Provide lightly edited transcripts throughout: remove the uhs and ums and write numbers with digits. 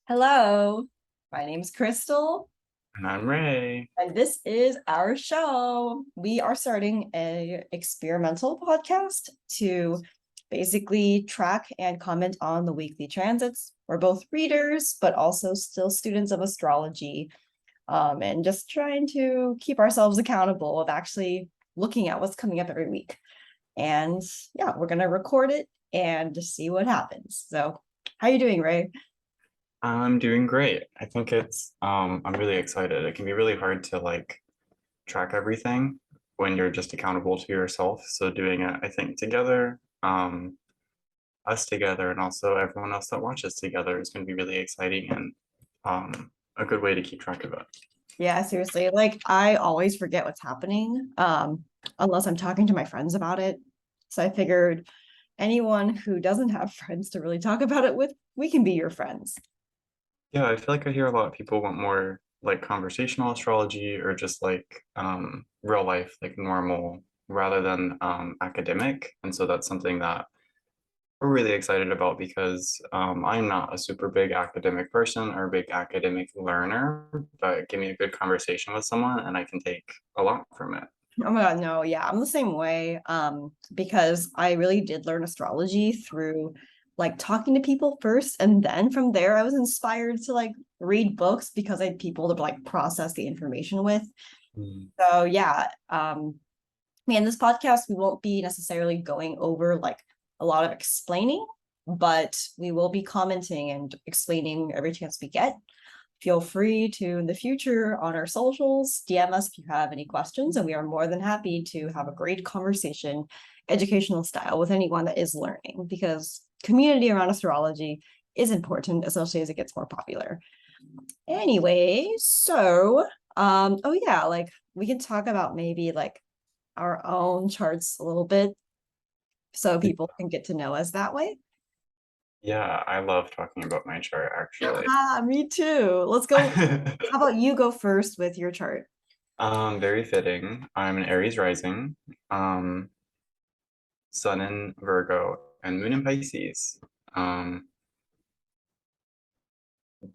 Hello, my name's Crystal, And I'm Ray. and this is our show. We are starting a experimental podcast to basically track and comment on the weekly transits. We're both readers, but also still students of astrology, and just trying to keep ourselves accountable of actually looking at what's coming up every week. And yeah, we're gonna record it and just see what happens. So, how you doing, Ray? I'm doing great. I think I'm really excited. It can be really hard to track everything when you're just accountable to yourself. So doing it, I think together, us together and also everyone else that watches together is going to be really exciting and a good way to keep track of it. Yeah, seriously. Like I always forget what's happening, unless I'm talking to my friends about it. So I figured anyone who doesn't have friends to really talk about it with, we can be your friends. Yeah, I feel like I hear a lot of people want more like conversational astrology or just real life, like normal rather than academic. And so that's something that we're really excited about because I'm not a super big academic person or a big academic learner, but give me a good conversation with someone and I can take a lot from it. Oh my God, no, yeah, I'm the same way. Because I really did learn astrology through like talking to people first, and then from there I was inspired to like read books because I had people to like process the information with. Mm. So yeah, in this podcast, we won't be necessarily going over like a lot of explaining, but we will be commenting and explaining every chance we get. Feel free to, in the future, on our socials, DM us if you have any questions, and we are more than happy to have a great conversation, educational style, with anyone that is learning, because community around astrology is important, especially as it gets more popular. Anyway, so oh yeah, like we can talk about maybe like our own charts a little bit so people can get to know us that way. Yeah, I love talking about my chart actually. Ah, me too. Let's go. How about you go first with your chart? Very fitting. I'm an Aries rising, um, Sun in Virgo, and Moon in Pisces. Um,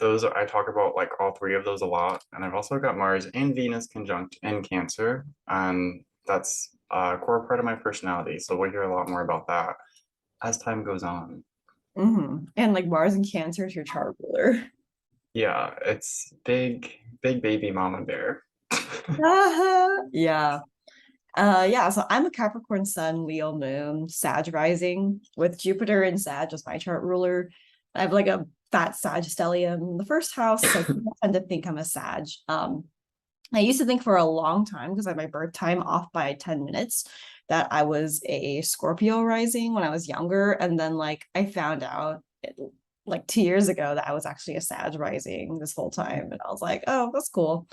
I talk about like all three of those a lot, and I've also got Mars and Venus conjunct in Cancer, and that's a core part of my personality. So we'll hear a lot more about that as time goes on. And like Mars and Cancer is your chart ruler. Yeah, it's big baby mama bear. Yeah. Yeah, so I'm a Capricorn Sun, Leo Moon, Sag rising with Jupiter and Sag as my chart ruler. I have like a fat Sag stellium in the first house, so people tend to think I'm a Sag. I used to think for a long time because I had my birth time off by 10 minutes that I was a Scorpio rising when I was younger. And then like I found out like 2 years ago that I was actually a Sag rising this whole time. And I was like, oh, that's cool.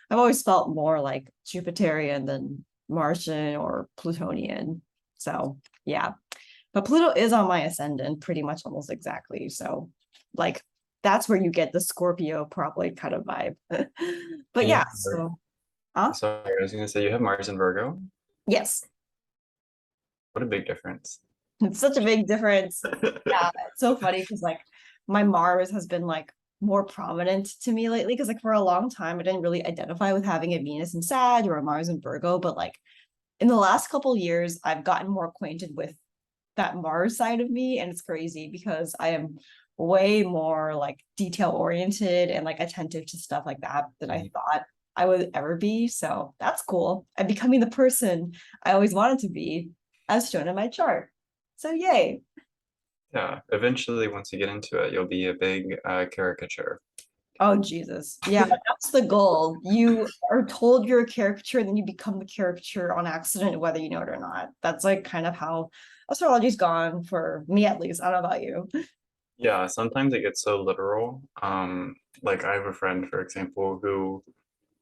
I've always felt more like Jupiterian than Martian or Plutonian. So yeah. But Pluto is on my ascendant pretty much almost exactly. So like that's where you get the Scorpio probably kind of vibe. But And you yeah, have so sorry, I was gonna say you have Mars in Virgo. yes, What a big difference. it's such a big difference. Yeah, it's so funny because like my Mars has been like more prominent to me lately because like for a long time I didn't really identify with having a Venus in Sag or a Mars in Virgo, but like in the last couple years I've gotten more acquainted with that Mars side of me, and it's crazy because I am way more like detail oriented and like attentive to stuff like that than I thought I would ever be. So that's cool. I'm becoming the person I always wanted to be as shown in my chart. So yay. Yeah, eventually, once you get into it, you'll be a big caricature. Oh Jesus. Yeah, that's the goal. You are told you're a caricature, and then you become the caricature on accident, whether you know it or not. That's like kind of how astrology's gone for me at least. I don't know about you. Yeah, sometimes it gets so literal. Like I have a friend, for example, who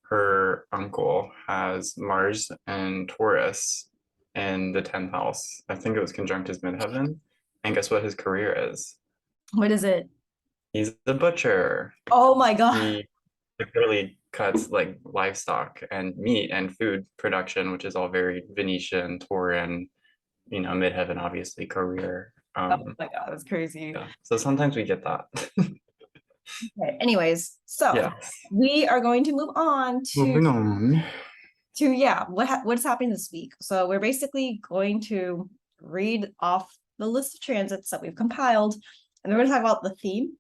her uncle has Mars and Taurus in the 10th house. I think it was conjunct his midheaven. And guess what his career is? What is it? He's the butcher. Oh my God. He literally cuts like livestock and meat and food production, which is all very Venetian, Tauran, midheaven, obviously, career. Oh my God, that's crazy. Yeah. So sometimes we get that. Okay, anyways, so Yes. we are going to move on Moving on. to yeah, what's happening this week. So we're basically going to read off the list of transits that we've compiled, and then we're going to talk about the theme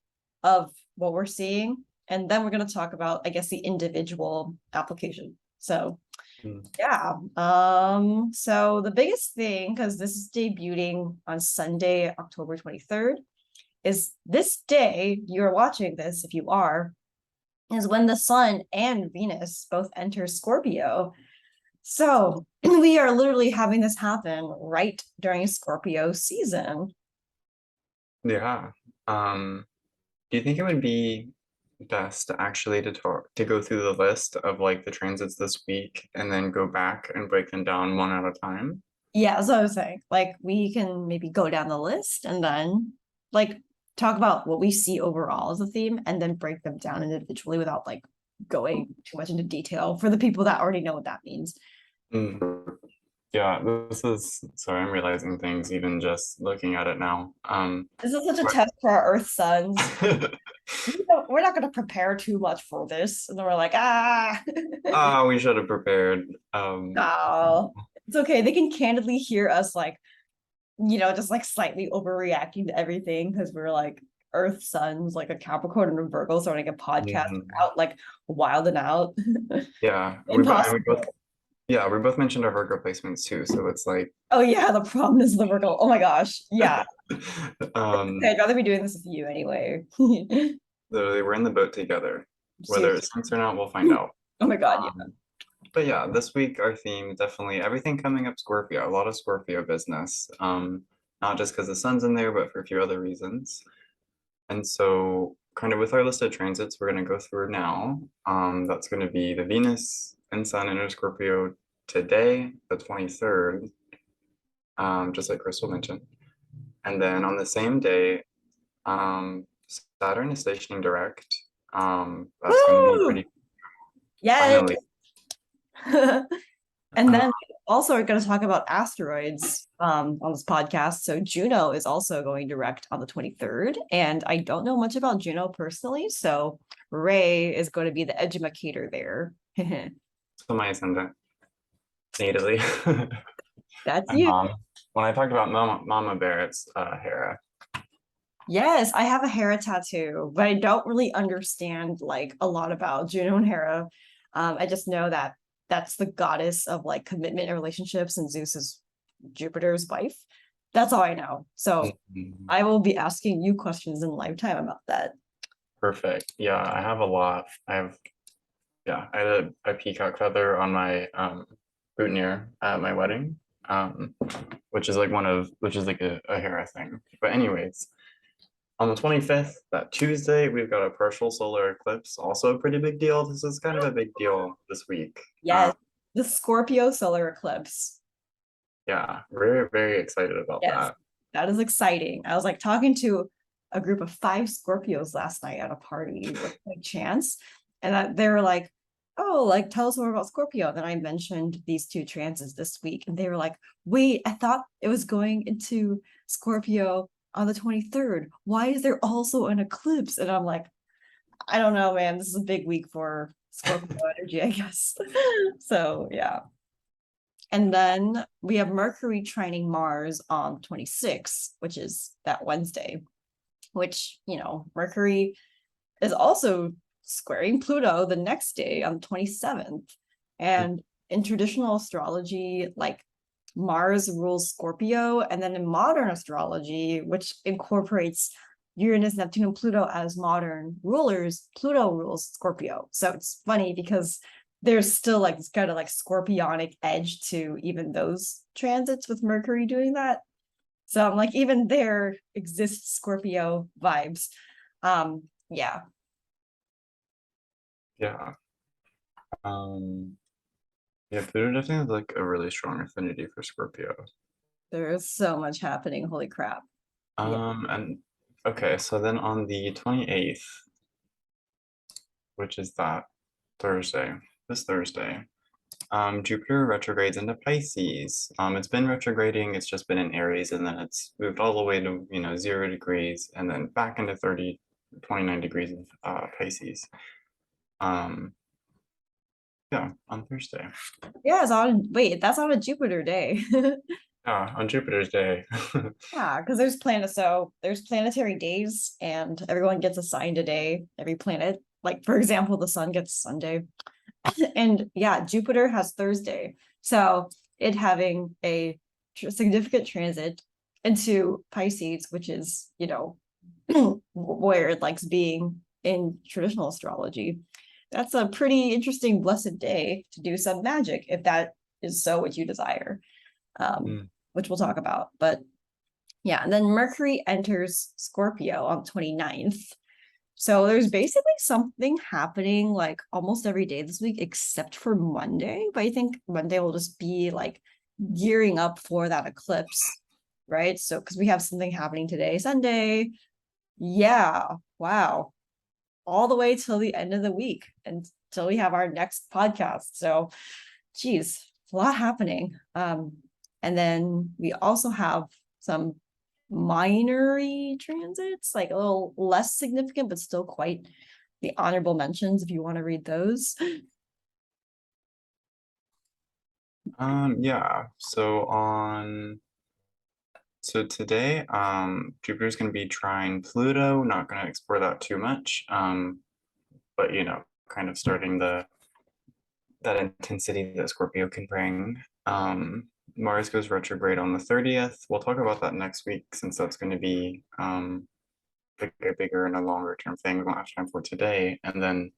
of what we're seeing, and then we're going to talk about, I guess, the individual application. So Mm. yeah, so the biggest thing, because this is debuting on Sunday, October 23rd, is this day you're watching this, if you are, is when the sun and Venus both enter Scorpio. So we are literally having this happen right during Scorpio season. Yeah. Do you think it would be best actually to go through the list of like the transits this week and then go back and break them down one at a time? Yeah, so I was saying, like, we can maybe go down the list and then like talk about what we see overall as a theme and then break them down individually without like going too much into detail for the people that already know what that means. Mm. Yeah, this is sorry, I'm realizing things even just looking at it now. This is such a But test for our Earth sons. We're not going to prepare too much for this. And then we're like, ah. we should have prepared. Oh, it's okay. They can candidly hear us like, just like slightly overreacting to everything because we're like Earth sons, like a Capricorn and a Virgo starting a podcast Mhm. out like wild and out. Yeah, and we both Impossible. yeah, we both mentioned our Virgo placements too, so it's like Oh yeah, the problem is the Virgo. Oh my gosh. Yeah. Okay, um I'd rather be doing this with you anyway. literally we're in the boat together. Whether it Seriously. sinks or not, we'll find out. Oh my God, yeah. Um, but yeah, this week our theme definitely everything coming up Scorpio, a lot of Scorpio business. Not just because the sun's in there, but for a few other reasons. And so kind of with our list of transits we're going to go through now. That's going to be the Venus and Sun in Scorpio today, the 23rd, just like Crystal mentioned. And then on the same day, Saturn is stationing direct. That's going to be Woo! pretty Yes. finally. And Uh, then also we're going to talk about asteroids on this podcast. So Juno is also going direct on the 23rd. And I don't know much about Juno personally. So Rey is going to be the educator there. so my ascendant, natively. That's My you. mom. When I talked about Mama Bear, it's Hera. Yes, I have a Hera tattoo, but I don't really understand like a lot about Juno and Hera. I just know that that's the goddess of like commitment and relationships, and Zeus is Jupiter's wife. That's all I know. So Mhm. I will be asking you questions in lifetime about that. Perfect. Yeah, I have a lot. I had a peacock feather on my boutonniere at my wedding, which is like a Hera thing. But anyways, on the 25th, that Tuesday, we've got a partial solar eclipse, also a pretty big deal. This is kind of a big deal this week. Yes, the Scorpio solar eclipse. Yeah, we're very excited about Yes, that. that is exciting. I was like talking to a group of 5 Scorpios last night at a party with like Chance, and they were like, "Oh, like tell us more about Scorpio." Then I mentioned these two transits this week, and they were like, "Wait, I thought it was going into Scorpio on the 23rd. Why is there also an eclipse?" And I'm like, "I don't know, man. This is a big week for Scorpio energy, I guess." So yeah. And then we have Mercury trining Mars on 26th, which is that Wednesday, which, Mercury is also squaring Pluto the next day on the 27th. And in traditional astrology, like Mars rules Scorpio, and then in modern astrology, which incorporates Uranus, Neptune, and Pluto as modern rulers, Pluto rules Scorpio. So it's funny because there's still like this kind of like scorpionic edge to even those transits with Mercury doing that. So I'm like, even there exists Scorpio vibes. Yeah. Yeah. Yeah, Pluto definitely has like a really strong affinity for Scorpio. There is so much happening. Holy crap. Yeah. And okay, so then on the 28th, which is that Thursday, this Thursday, Jupiter retrogrades into Pisces. It's been retrograding, it's just been in Aries, and then it's moved all the way to 0 degrees and then back into 29 degrees of Pisces. Yeah, on Thursday. Yeah, that's on a Jupiter day. On Jupiter's day. Yeah, because there's planetary days and everyone gets assigned a day, every planet. Like for example, the sun gets Sunday. And yeah, Jupiter has Thursday. So it having a significant transit into Pisces, which is, where it likes being in traditional astrology. That's a pretty interesting blessed day to do some magic if that is so what you desire, which we'll talk about. But yeah, and then Mercury enters Scorpio on 29th. So there's basically something happening like almost every day this week, except for Monday. But I think Monday will just be like gearing up for that eclipse, right? So because we have something happening today, Sunday. Yeah, wow. All the way till the end of the week until we have our next podcast. So, geez, a lot happening. And then we also have some minor transits, like a little less significant, but still quite the honorable mentions if you want to read those. Yeah. So today, Jupiter's going to be trine Pluto. Not going to explore that too much. But kind of starting that intensity that Scorpio can bring. Mars goes retrograde on the 30th. We'll talk about that next week since that's going to be a bigger and a longer term thing. We won't have time for today. And then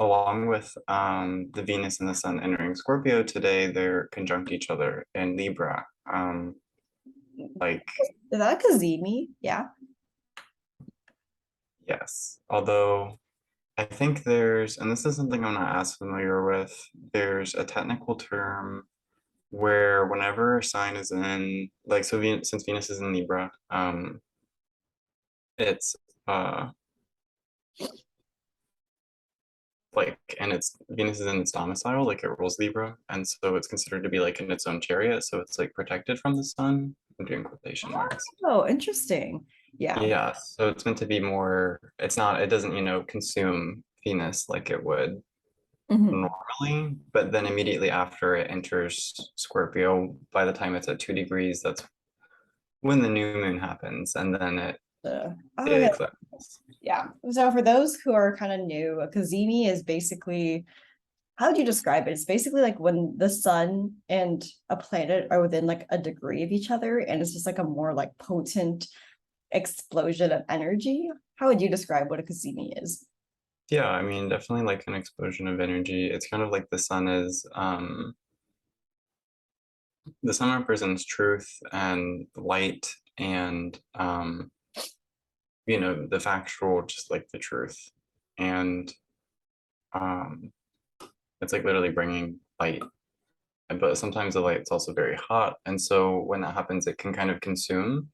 along with the Venus and the Sun entering Scorpio today, they're conjunct each other in Libra. Like, is that a Kazemi? Yeah. yes. Although I think and this is something I'm not as familiar with, there's a technical term where whenever a sign is in, like, so since Venus is in Libra, it's like, and it's Venus is in its domicile, like it rules Libra, and so it's considered to be like in its own chariot, so it's like protected from the sun. I'm doing quotation marks. Oh, interesting. Yeah. Yeah, so it's meant to be more, it doesn't, consume Venus like it would normally, but then immediately after it enters Scorpio, by the time it's at 2 degrees, that's when the new moon happens, and then it eclipses. Yeah. So for those who are kind of new, a Kazemi is basically, how would you describe it? It's basically like when the sun and a planet are within like a degree of each other, and it's just like a more like potent explosion of energy. How would you describe what a Kazemi is? Yeah, I mean, definitely like an explosion of energy. It's kind of like the sun represents truth and light and the factual, just like the truth. And it's like literally bringing light. But sometimes the light's also very hot. And so when that happens, it can kind of consume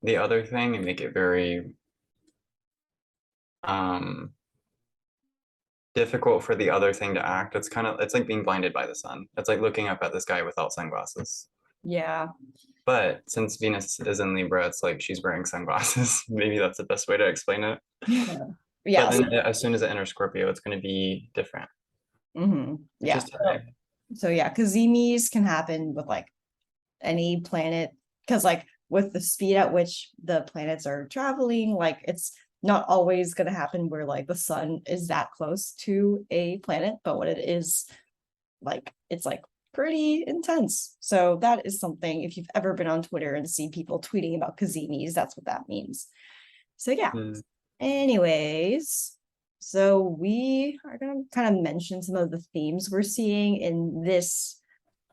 the other thing and make it very difficult for the other thing to act. It's like being blinded by the sun. It's like looking up at the sky without sunglasses. Yeah. But since Venus is in Libra, it's like she's wearing sunglasses. Maybe that's the best way to explain it. Yeah. But then as soon as it enters Scorpio, it's going to be different. Yeah. So yeah, Kazemis can happen with like any planet, because like with the speed at which the planets are traveling, like it's not always going to happen where like the sun is that close to a planet, but when it is, like it's like pretty intense. So that is something, if you've ever been on Twitter and seen people tweeting about Kazemis, that's what that means. So yeah. Anyways, so we are going to kind of mention some of the themes we're seeing in this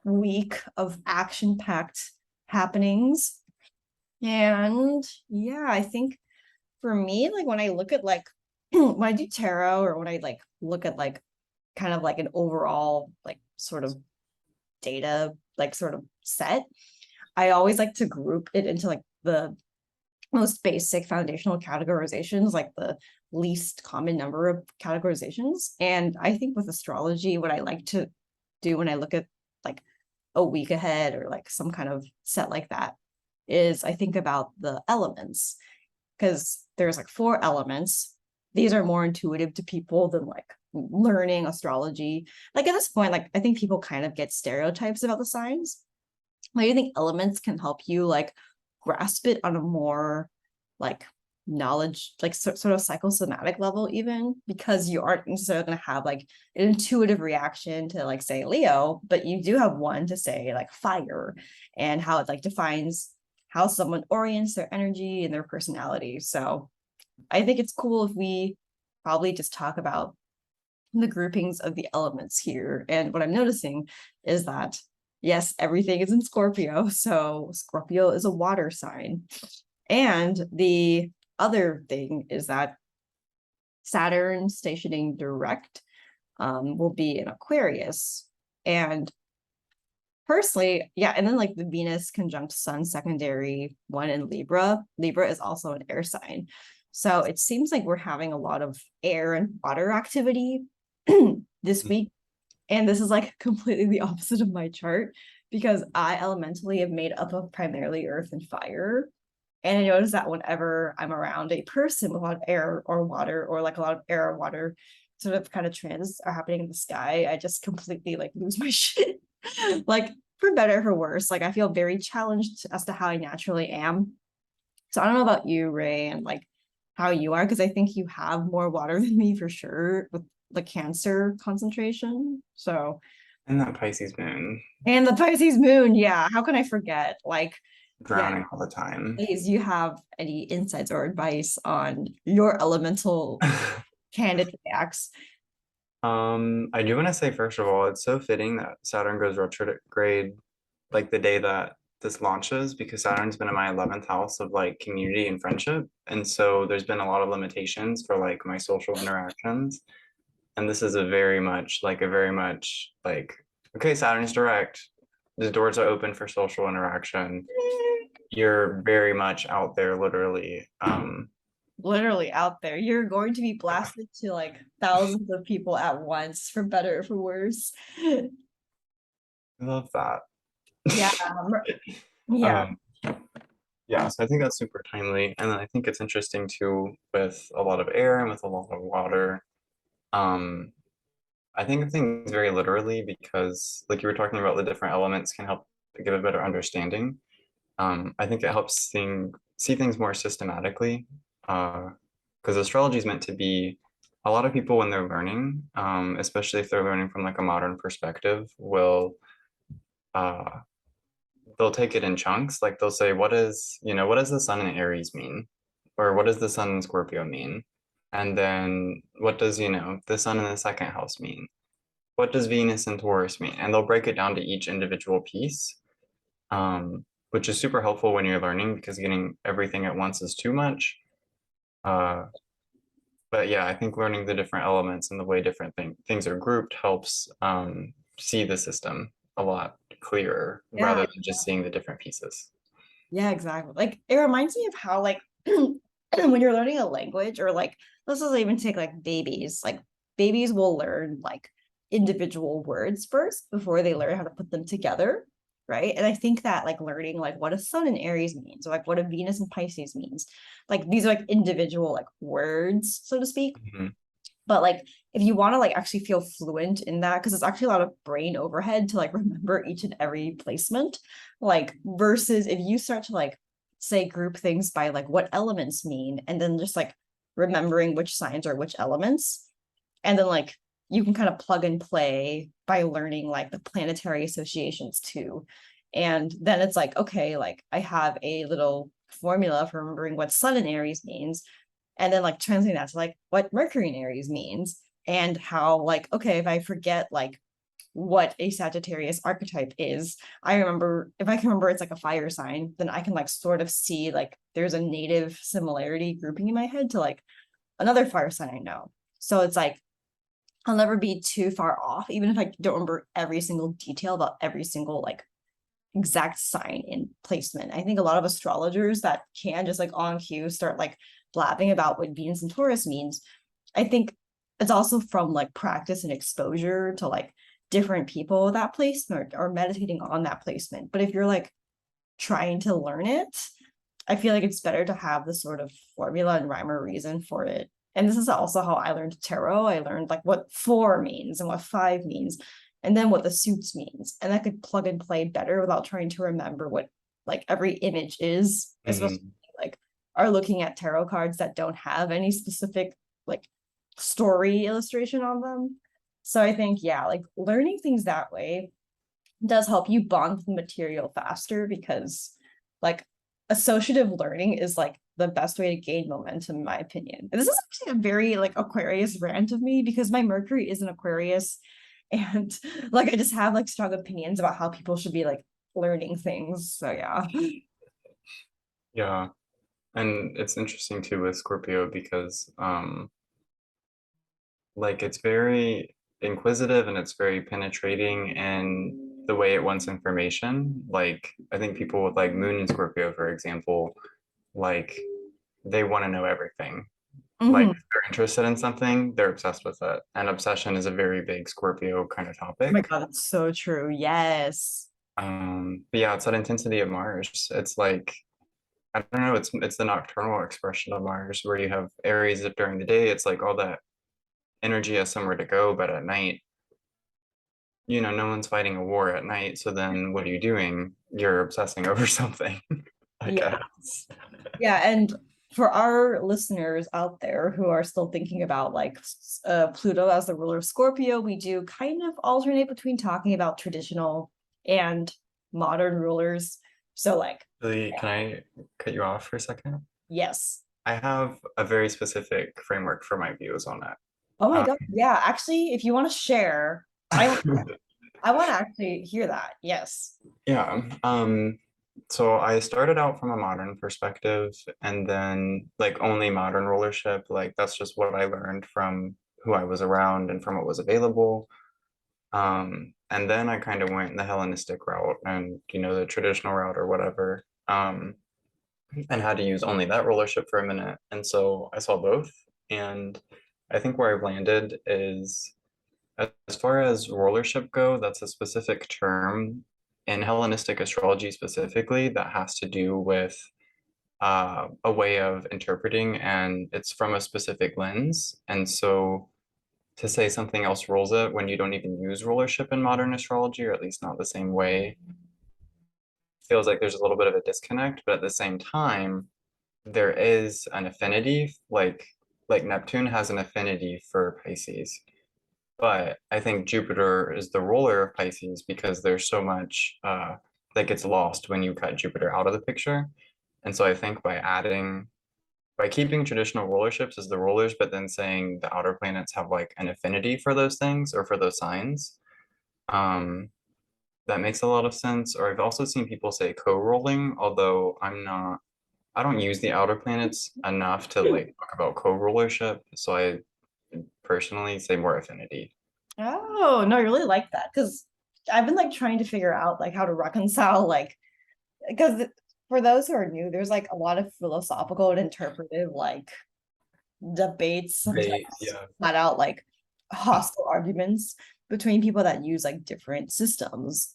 week of action-packed happenings. And yeah, I think for me, like when I look at like when I do tarot, or when I like look at like kind of like an overall like sort of data like sort of set, I always like to group it into like the most basic foundational categorizations, like the least common number of categorizations. And I think with astrology, what I like to do when I look at like a week ahead or like some kind of set like that is I think about the elements, because there's like 4 elements, these are more intuitive to people than like learning astrology. Like at this point, like I think people kind of get stereotypes about the signs. Like I think elements can help you like grasp it on a more like knowledge, like sort of psychosomatic level, even because you aren't necessarily going to have like an intuitive reaction to like say Leo, but you do have one to say like fire and how it like defines how someone orients their energy and their personality. So I think it's cool if we probably just talk about the groupings of the elements here. And what I'm noticing is that, yes, everything is in Scorpio. So Scorpio is a water sign. And the other thing is that Saturn stationing direct will be in Aquarius. And personally, yeah, and then like the Venus conjunct Sun secondary one in Libra. Libra is also an air sign. So it seems like we're having a lot of air and water activity this week. And this is like completely the opposite of my chart because I elementally am made up of primarily earth and fire. And I notice that whenever I'm around a person with a lot of air or water, or like a lot of air or water sort of kind of transits are happening in the sky, I just completely like lose my shit. Like for better or for worse, like I feel very challenged as to how I naturally am. So I don't know about you, Ray, and like how you are, because I think you have more water than me for sure with the Cancer concentration. So, And that Pisces moon, and the Pisces moon, yeah, how can I forget? Like, yeah, drowning all the time. please, you have any insights or advice on your elemental candid acts? I do want to say, first of all, it's so fitting that Saturn goes retrograde like the day that this launches because Saturn's been in my 11th house of like community and friendship. And so there's been a lot of limitations for like my social interactions. And this is a very much like, okay, Saturn's direct. The doors are open for social interaction. You're very much out there, literally. Literally out there. You're going to be blasted to like thousands of people at once, for better or for worse. I love that. Yeah. Yeah. Um, yeah, so I think that's super timely. And then I think it's interesting too with a lot of air and with a lot of water. Um, I think of things very literally because, like you were talking about, the different elements can help give a better understanding. I think it helps see things more systematically. Because astrology is meant to be a lot of people when they're learning, especially if they're learning from like a modern perspective, will uh, they'll take it in chunks. Like they'll say, what does the sun in Aries mean? Or what does the sun in Scorpio mean? And then what does, the sun in the second house mean? What does Venus in Taurus mean? And they'll break it down to each individual piece, which is super helpful when you're learning because getting everything at once is too much. Uh, but yeah, I think learning the different elements and the way different things are grouped helps see the system a lot clearer Yeah. rather than just seeing the different pieces. Yeah, exactly. Like it reminds me of how like when you're learning a language, or like let's just even take like babies will learn like individual words first before they learn how to put them together, right? And I think that like learning like what a sun in Aries means, or like what a Venus in Pisces means, like these are like individual like words, so to speak. Mhm. But like if you want to like actually feel fluent in that, because it's actually a lot of brain overhead to like remember each and every placement, like versus if you start to like say group things by like what elements mean, and then just like remembering which signs are which elements, and then like you can kind of plug and play by learning like the planetary associations too. And then it's like, okay, like I have a little formula for remembering what sun in Aries means, and then like translating that to like what Mercury in Aries means, and how like, okay, if I forget like what a Sagittarius archetype is, I remember, if I can remember it's like a fire sign, then I can like sort of see like there's a native similarity grouping in my head to like another fire sign I know. So it's like I'll never be too far off, even if I don't remember every single detail about every single like exact sign in placement. I think a lot of astrologers that can just like on cue start like blabbing about what Venus and Taurus means. I think it's also from like practice and exposure to like different people with that placement, or meditating on that placement. But if you're like trying to learn it, I feel like it's better to have the sort of formula and rhyme or reason for it And this is also how I learned tarot. I learned like what four means and what five means, and then what the suits means. And I could plug and play better without trying to remember what like every image is, especially Mhm. like are looking at tarot cards that don't have any specific like story illustration on them. So I think, yeah, like learning things that way does help you bond with the material faster because like associative learning is like the best way to gain momentum in my opinion. And this is actually a very like Aquarius rant of me because my Mercury is an Aquarius and like I just have like strong opinions about how people should be like learning things. So yeah. Yeah. And it's interesting too with Scorpio because like it's very inquisitive and it's very penetrating in the way it wants information. Like I think people with like Moon and Scorpio, for example, like they want to know everything. Like Mhm. if they're interested in something, they're obsessed with it. And obsession is a very big Scorpio kind of Oh my topic. God, that's so true. Yes. But yeah, it's that intensity of Mars. It's like I don't know, it's the nocturnal expression of Mars where you have Aries during the day, it's like all that energy has somewhere to go, but at night, no one's fighting a war at night. So then what are you doing? You're obsessing over something, I Yeah. guess. Yeah, and for our listeners out there who are still thinking about like Pluto as the ruler of Scorpio, we do kind of alternate between talking about traditional and modern rulers. So like, Really, can I cut you off for a second? yes. I have a very specific framework for my views on it. Oh my Um, God. Yeah, actually, if you want to share, I want to actually hear that. Yes. yeah. So I started out from a modern perspective and then like only modern rulership, like that's just what I learned from who I was around and from what was available. And then I kind of went the Hellenistic route and the traditional route or whatever. And had to use only that rulership for a minute. And so I saw both. And I think where I've landed is as far as rulership go, that's a specific term in Hellenistic astrology specifically that has to do with a way of interpreting, and it's from a specific lens. And so to say something else rules it when you don't even use rulership in modern astrology, or at least not the same way, feels like there's a little bit of a disconnect. But at the same time, there is an affinity, like Neptune has an affinity for Pisces. But I think Jupiter is the ruler of Pisces because there's so much that gets lost when you cut Jupiter out of the picture. And so I think by keeping traditional rulerships as the rulers, but then saying the outer planets have like an affinity for those things or for those signs, um, that makes a lot of sense. Or I've also seen people say co-ruling, although I don't use the outer planets enough to like talk about co-rulership. So I personally say more affinity. Oh, no, I really like that because I've been like trying to figure out like how to reconcile like because for those who are new, there's like a lot of philosophical and interpretive like debates, sometimes Right. Yeah. flat out like hostile arguments between people that use like different systems.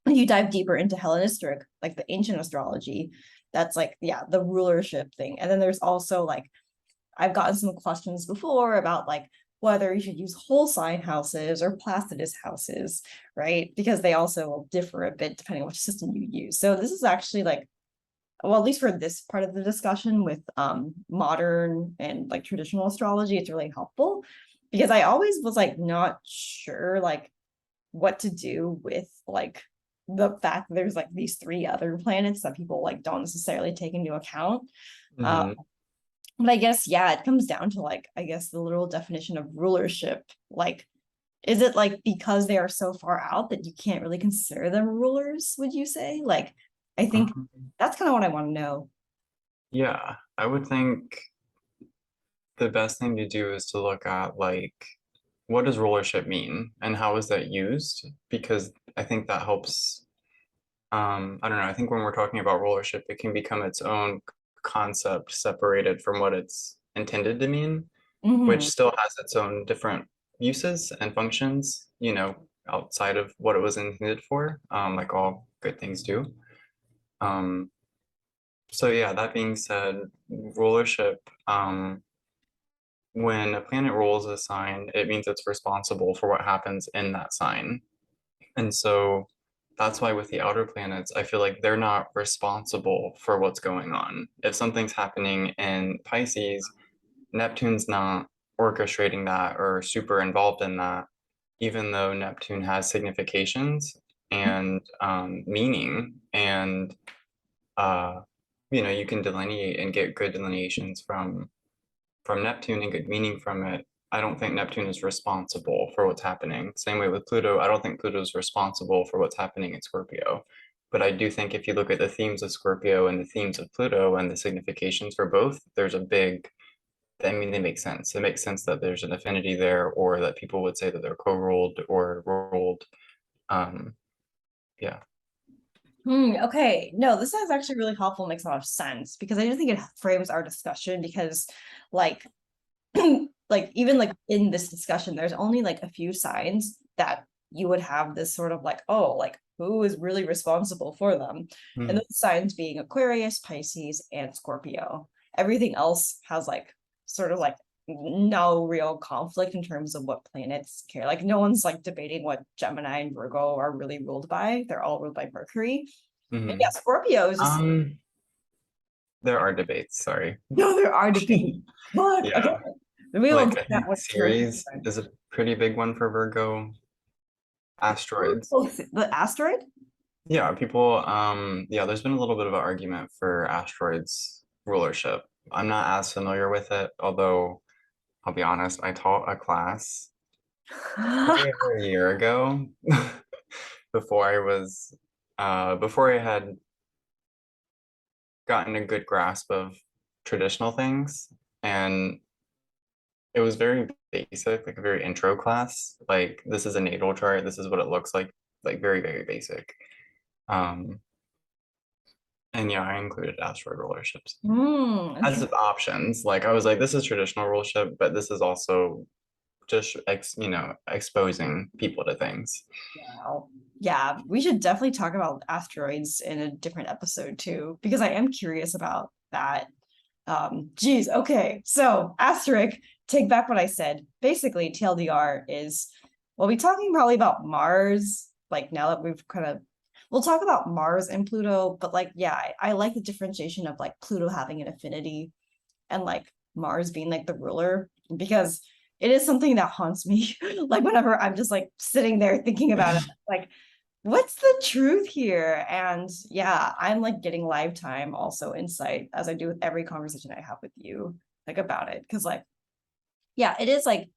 You dive deeper into Hellenistic, like the ancient astrology, that's like, yeah, the rulership thing. And then there's also like, I've gotten some questions before about like whether you should use whole sign houses or Placidus houses, right? Because they also will differ a bit depending on which system you use. So this is actually like, well, at least for this part of the discussion with modern and like traditional astrology, it's really helpful because I always was like not sure like what to do with like the fact that there's like these three other planets that people like don't necessarily take into account. Uh, Mhm. but I guess yeah, it comes down to like I guess the literal definition of rulership. Like, is it like because they are so far out that you can't really consider them rulers? Would you say? Like, I think Um, that's kind of what I want to know. yeah, I would think the best thing to do is to look at like what does rulership mean and how is that used? Because I think that helps. I don't know. I think when we're talking about rulership, it can become its own concept separated from what it's intended to mean, which Mhm. still has its own different uses and functions, outside of what it was intended for, like all good things do. Um, so yeah, that being said, rulership, when a planet rules a sign, it means it's responsible for what happens in that sign. And so that's why with the outer planets, I feel like they're not responsible for what's going on. If something's happening in Pisces, Neptune's not orchestrating that or super involved in that, even though Neptune has significations and meaning, and uh, you can delineate and get good delineations from Neptune and good meaning from it. I don't think Neptune is responsible for what's happening. Same way with Pluto, I don't think Pluto is responsible for what's happening in Scorpio. But I do think if you look at the themes of Scorpio and the themes of Pluto and the significations for both, there's a big, I mean, they make sense. It makes sense that there's an affinity there, or that people would say that they're co-ruled or ruled. Um, yeah. Okay. No, this is actually really helpful, makes a lot of sense because I do think it frames our discussion because like like even like in this discussion, there's only like a few signs that you would have this sort of like, oh, like who is really responsible for them? And Mm, those signs being Aquarius, Pisces, and Scorpio. Everything else has like sort of like no real conflict in terms of what planets care. Like no one's like debating what Gemini and Virgo are really ruled by. They're all ruled by Mercury. And yeah, mhm. Scorpio is just There are debates, sorry. no, there are debates. But okay, Yeah. we will Like do I that think one. Ceres is a pretty big one for Virgo. Asteroids. Oh, the asteroid? Yeah, people, yeah, there's been a little bit of an argument for asteroids rulership. I'm not as familiar with it, although I'll be honest, I taught a class probably over a year ago before before I had gotten a good grasp of traditional things. And it was very basic, like a very intro class. Like this is a natal chart, this is what it looks like very, very basic. Um, and yeah, I included asteroid rulerships as Interesting. options. Like I was like, this is traditional rulership, but this is also just exposing people to things. Wow. Yeah, we should definitely talk about asteroids in a different episode too, because I am curious about that. Geez, okay. So asterisk, take back what I said. Basically, TLDR is we'll be talking probably about Mars, like now that we've kind of we'll talk about Mars and Pluto, but like, yeah, I like the differentiation of like Pluto having an affinity and like Mars being like the ruler because it is something that haunts me. Like whenever I'm just like sitting there thinking about it, like what's the truth here? And yeah, I'm like getting lifetime also insight as I do with every conversation I have with you, like about it. Cause like, yeah, it is like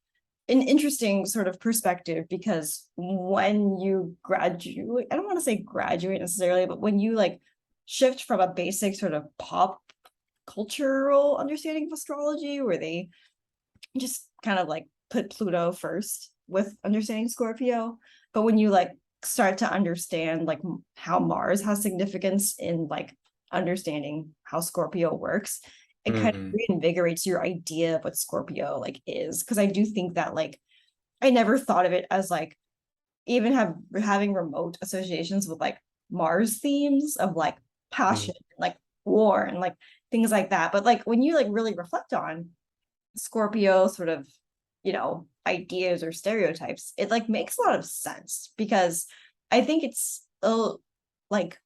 an interesting sort of perspective because when you graduate, I don't want to say graduate necessarily, but when you like shift from a basic sort of pop cultural understanding of astrology where they just kind of like put Pluto first with understanding Scorpio. But when you like start to understand like how Mars has significance in like understanding how Scorpio works, it kind of Mm, reinvigorates your idea of what Scorpio like is. Cause I do think that like I never thought of it as like even having remote associations with like Mars themes of like mm, passion, like war and like things like that. But like when you like really reflect on Scorpio sort of, ideas or stereotypes, it like makes a lot of sense because I think it's like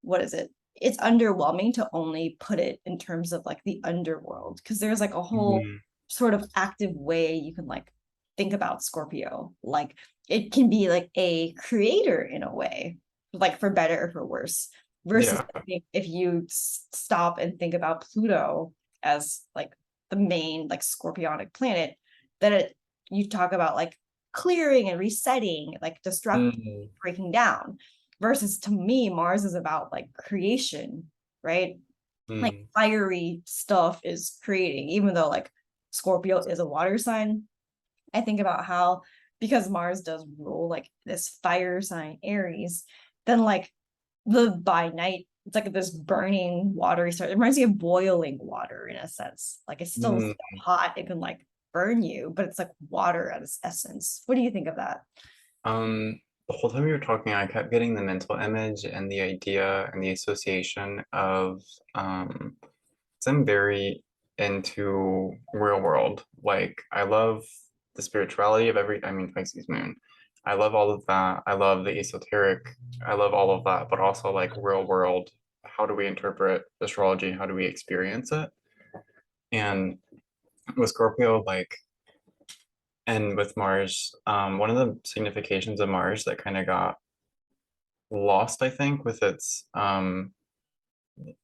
what is it? It's underwhelming to only put it in terms of like the underworld because there's like a whole mhm. sort of active way you can like think about Scorpio. Like it can be like a creator in a way, like for better or for worse. Versus Yeah. I think if you stop and think about Pluto as like the main like scorpionic planet, then you talk about like clearing and resetting, like destructing, Mm, breaking down versus to me Mars is about like creation, right? Like mm, fiery stuff is creating even though like Scorpio is a water sign. I think about how because Mars does rule like this fire sign Aries, then like the by night it's like this burning watery stuff. It reminds me of boiling water in a sense. Like it's still so mm. hot, it can like burn you, but it's like water at its essence. What do you think of that? The whole time you were talking, I kept getting the mental image and the idea and the association of some very into real world. Like I love the spirituality of I mean Pisces moon. I love all of that. I love the esoteric. I love all of that, but also like real world. How do we interpret astrology? How do we experience it? And with Scorpio, like, and with Mars, one of the significations of Mars that kind of got lost, I think, with its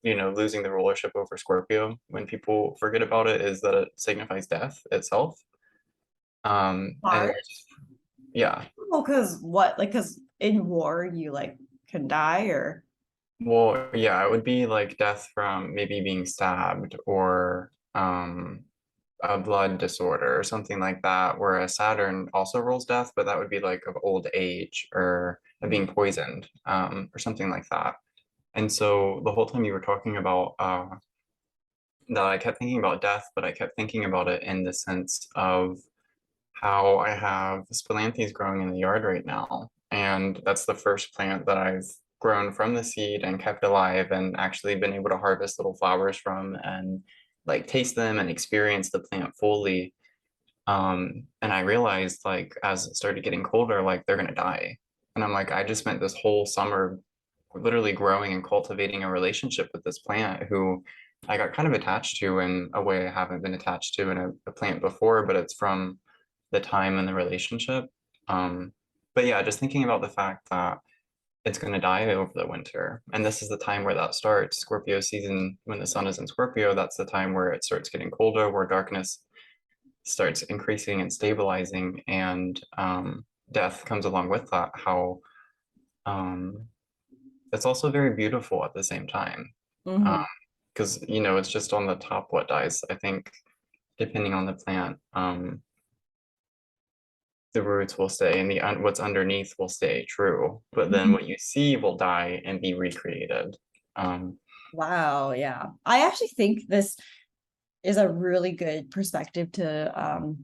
losing the rulership over Scorpio when people forget about it is that it signifies death itself. And Mars. yeah, Well, because what? Like, because in war, you like can die or. well, yeah, it would be like death from maybe being stabbed or a blood disorder or something like that, whereas Saturn also rules death, but that would be like of old age or of being poisoned, or something like that. And so the whole time you were talking about that, I kept thinking about death, but I kept thinking about it in the sense of how I have spilanthes growing in the yard right now. And that's the first plant that I've grown from the seed and kept alive and actually been able to harvest little flowers from and like taste them and experience the plant fully. And I realized like as it started getting colder, like they're gonna die. And I'm like, I just spent this whole summer literally growing and cultivating a relationship with this plant who I got kind of attached to in a way I haven't been attached to in a plant before, but it's from the time and the relationship. But yeah, just thinking about the fact that it's going to die over the winter. And this is the time where that starts. Scorpio season, when the sun is in Scorpio, that's the time where it starts getting colder, where darkness starts increasing and stabilizing, and death comes along with that. How um, it's also very beautiful at the same time. Mhm. Because, it's just on the top what dies. I think, depending on the plant, the roots will stay and what's underneath will stay true, but then what you see will die and be recreated. um Wow, yeah. I actually think this is a really good perspective to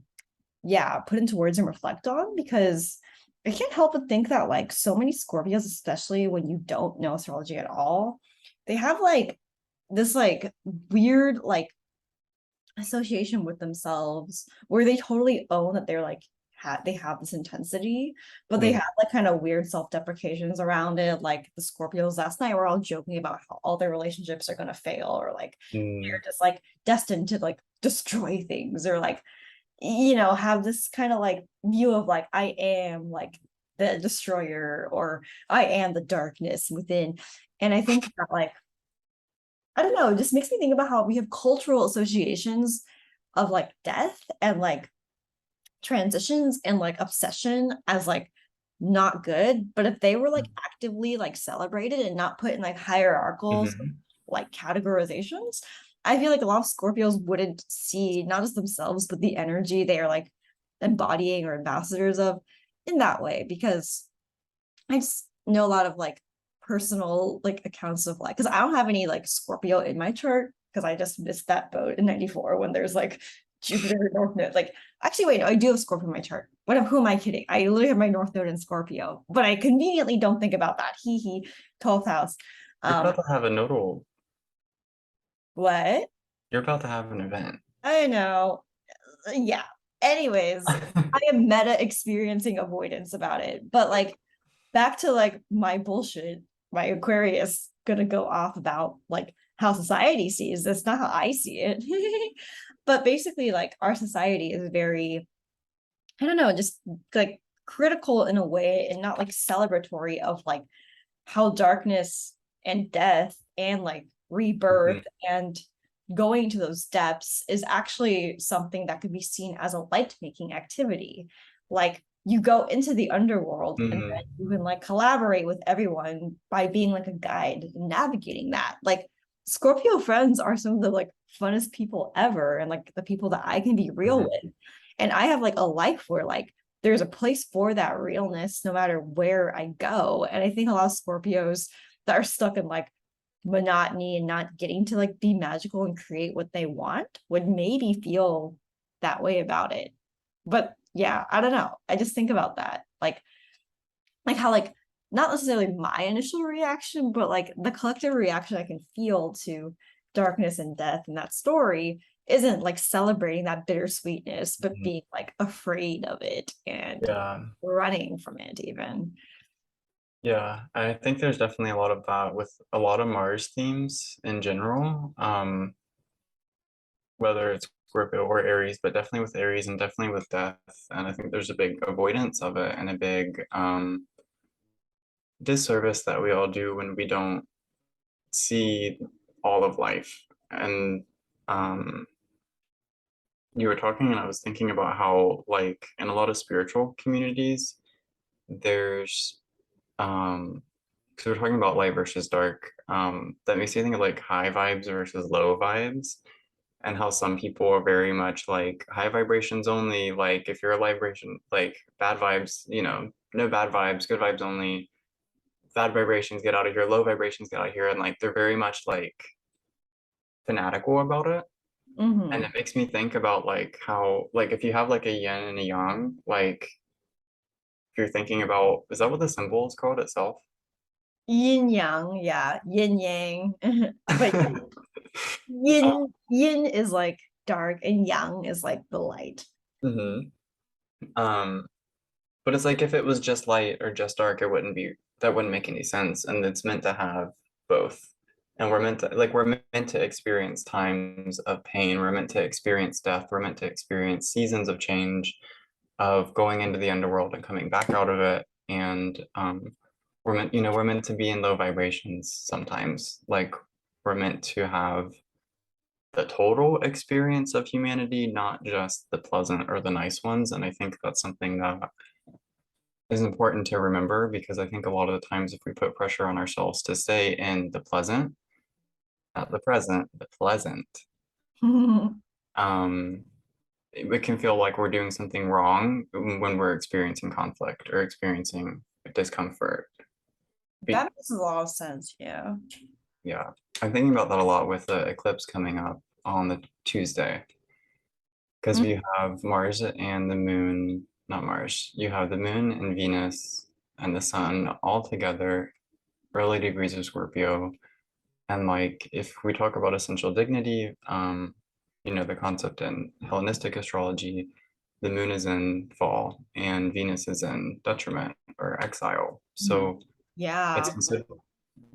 yeah, put into words and reflect on because I can't help but think that like so many Scorpios, especially when you don't know astrology at all, they have like this like weird like association with themselves where they totally own that they're like they have this intensity, but they yeah. have like kind of weird self-deprecations around it. Like the Scorpios last night were all joking about how all their relationships are gonna fail, or like Mm, they're just like destined to like destroy things, or like have this kind of like view of like I am like the destroyer, or I am the darkness within. And I think that like I don't know, it just makes me think about how we have cultural associations of like death and like transitions and like obsession as like not good. But if they were like actively like celebrated and not put in like hierarchical mhm. like categorizations, I feel like a lot of Scorpios wouldn't see not just themselves, but the energy they are like embodying or ambassadors of in that way. Because I just know a lot of like personal like accounts of like, because I don't have any like Scorpio in my chart because I just missed that boat in 94 when there's like Jupiter North Node. Like, actually, wait, no, I do have Scorpio in my chart. Who am I kidding? I literally have my North Node in Scorpio, but I conveniently don't think about that. Hee hee, 12th house. You're Um, about to have a nodal. what? You're about to have an event. I know. Yeah. Anyways, I am meta experiencing avoidance about it. But like back to like my bullshit, my Aquarius gonna go off about like how society sees this, not how I see it. But basically, like our society is very, I don't know, just like critical in a way and not like celebratory of like how darkness and death and like rebirth Mhm, and going to those depths is actually something that could be seen as a light making activity. Like you go into the underworld and then mhm, you can like collaborate with everyone by being like a guide navigating that. Like Scorpio friends are some of the like funnest people ever, and like the people that I can be real mhm, with. And I have like a life where like there's a place for that realness no matter where I go. And I think a lot of Scorpios that are stuck in like monotony and not getting to like be magical and create what they want would maybe feel that way about it. But yeah, I don't know. I just think about that. Like how like not necessarily my initial reaction, but like the collective reaction I can feel to darkness and death in that story isn't like celebrating that bittersweetness, but Mhm. being like afraid of it and Yeah. running from it even. Yeah, I think there's definitely a lot of that with a lot of Mars themes in general. Whether it's Scorpio or Aries, but definitely with Aries and definitely with death. And I think there's a big avoidance of it and a big disservice that we all do when we don't see all of life. And um, you were talking, and I was thinking about how, like, in a lot of spiritual communities, there's because we're talking about light versus dark, that makes me think of like high vibes versus low vibes, and how some people are very much like high vibrations only. Like if you're a vibration, like bad vibes, no bad vibes, good vibes only. Bad vibrations get out of here, low vibrations get out of here, and like they're very much like fanatical about it. And Hmm. it makes me think about like how like if you have like a yin and a yang, like if you're thinking about, is that what the symbol is called itself? Yin yang, yeah, yin yang. But yin is like dark and yang is like the light. Mhm. Um, but it's like if it was just light or just dark, it wouldn't be, that wouldn't make any sense. And it's meant to have both. And we're meant to experience times of pain. We're meant to experience death. We're meant to experience seasons of change, of going into the underworld and coming back out of it. And we're meant to be in low vibrations sometimes. Like we're meant to have the total experience of humanity, not just the pleasant or the nice ones. And I think that's something that is important to remember, because I think a lot of the times if we put pressure on ourselves to stay in the pleasant, not the present, the pleasant, um, it can feel like we're doing something wrong when we're experiencing conflict or experiencing discomfort. Be That makes a lot of sense, yeah. yeah, I'm thinking about that a lot with the eclipse coming up on the Tuesday, because we have Mars and the moon, not Mars, you have the moon and Venus and the sun all together, early degrees of Scorpio. And like if we talk about essential dignity, the concept in Hellenistic astrology, the moon is in fall and Venus is in detriment or exile. Mhm. So it's Yeah. considered,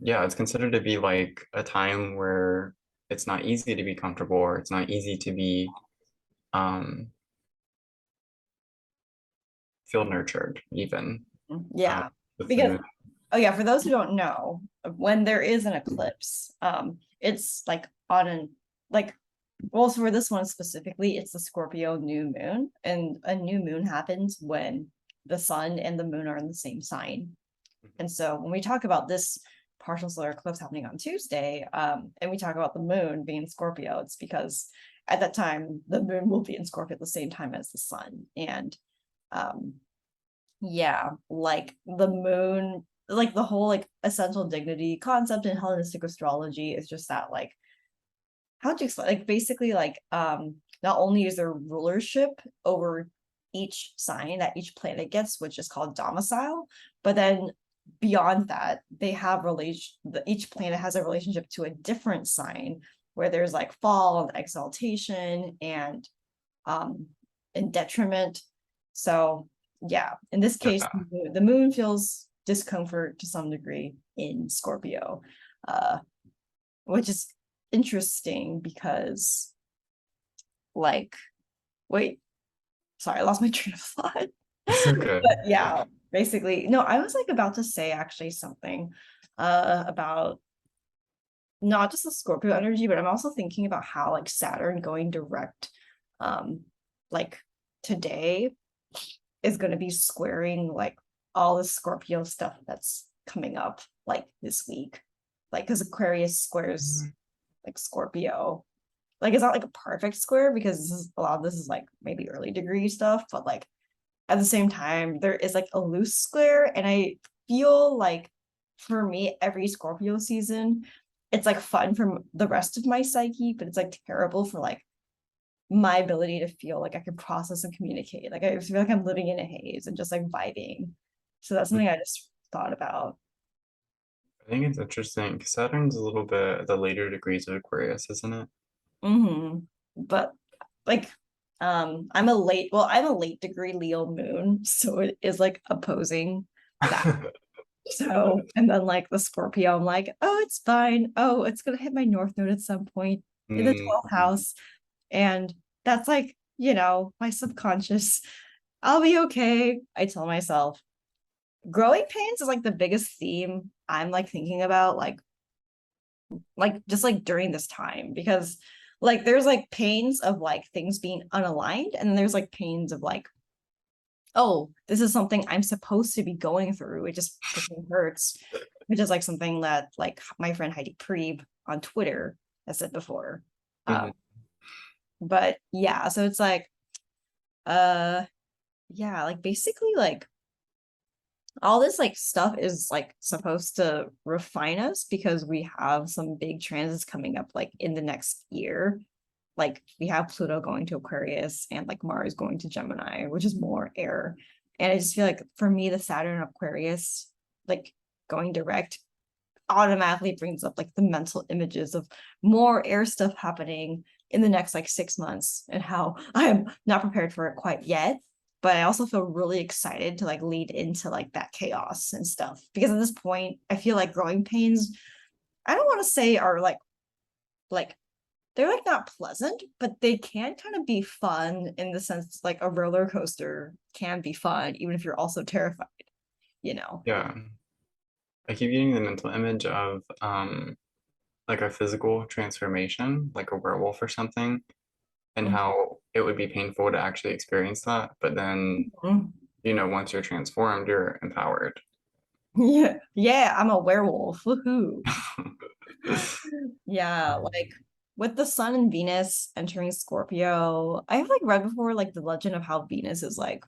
yeah, it's considered to be like a time where it's not easy to be comfortable, or it's not easy to be um feel nurtured even uh, Yeah. with the Because moon. oh yeah, for those who don't know, when there is an eclipse, it's like on an like well, so for this one specifically, it's the Scorpio new moon, and a new moon happens when the sun and the moon are in the same sign. And so when we talk about this partial solar eclipse happening on Tuesday, and we talk about the moon being Scorpio, it's because at that time the moon will be in Scorpio at the same time as the sun. And um, yeah, like the moon, like the whole like essential dignity concept in Hellenistic astrology is just that like how do you explain like basically like not only is there rulership over each sign that each planet gets, which is called domicile, but then beyond that they have relation, each planet has a relationship to a different sign where there's like fall and exaltation um and detriment. So yeah, in this case Yeah. the moon feels discomfort to some degree in Scorpio, uh which is interesting because like wait, sorry, I lost my train of thought. It's okay. But yeah, basically no, I was like about to say actually something about not just the Scorpio energy, but I'm also thinking about how like Saturn going direct um like today is going to be squaring like all the Scorpio stuff that's coming up like this week, like because Aquarius squares like Scorpio. Like it's not like a perfect square because this is a lot of this is like maybe early degree stuff, but like at the same time there is like a loose square, and I feel like for me every Scorpio season it's like fun for the rest of my psyche, but it's like terrible for like my ability to feel like I can process and communicate. Like I feel like I'm living in a haze and just like vibing. So that's something I just thought about. I think it's interesting 'cause Saturn's a little bit the later degrees of Aquarius, isn't it? Mm-hmm. but like I'm a late degree Leo moon, so it is like opposing that. So, and then like the Scorpio, I'm like, oh, it's fine. Oh, it's gonna hit my North Node at some point in the 12th Mm, house. And that's like, my subconscious. I'll be okay. I tell myself. Growing pains is like the biggest theme I'm like thinking about, like just like during this time, because like there's like pains of like things being unaligned, and then there's like pains of like, oh, this is something I'm supposed to be going through. It just freaking hurts, which is like something that like my friend Heidi Prieb on Twitter has said before. mhm. But yeah, so it's like, uh, yeah, like basically like all this like stuff is like supposed to refine us because we have some big transits coming up like in the next year. Like we have Pluto going to Aquarius and like Mars going to Gemini, which is more air. And I just feel like for me, the Saturn Aquarius, like going direct, automatically brings up like the mental images of more air stuff happening in the next like 6 months, and how I'm not prepared for it quite yet. But I also feel really excited to like lead into like that chaos and stuff, because at this point, I feel like growing pains, I don't want to say are like they're like not pleasant, but they can kind of be fun in the sense like a roller coaster can be fun, even if you're also terrified, you know? Yeah. I keep getting the mental image of like a physical transformation, like a werewolf or something, and how it would be painful to actually experience that. But then, Mhm. once you're transformed, you're empowered. Yeah, yeah, I'm a werewolf. Woohoo. Yeah, like with the sun and Venus entering Scorpio, I've like read before like the legend of how Venus is like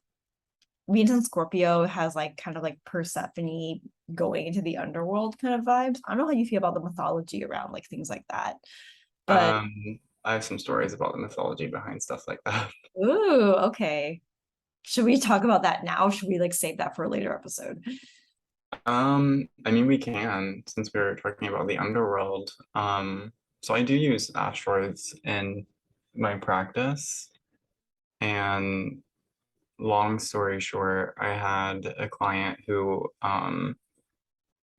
Venus and Scorpio has like kind of like Persephone going into the underworld kind of vibes. I don't know how you feel about the mythology around like things like that. But I have some stories about the mythology behind stuff like that. ooh, okay. Should we talk about that now? Should we like save that for a later episode? I mean, we can, since we were talking about the underworld. So I do use asteroids in my practice, and long story short, I had a client who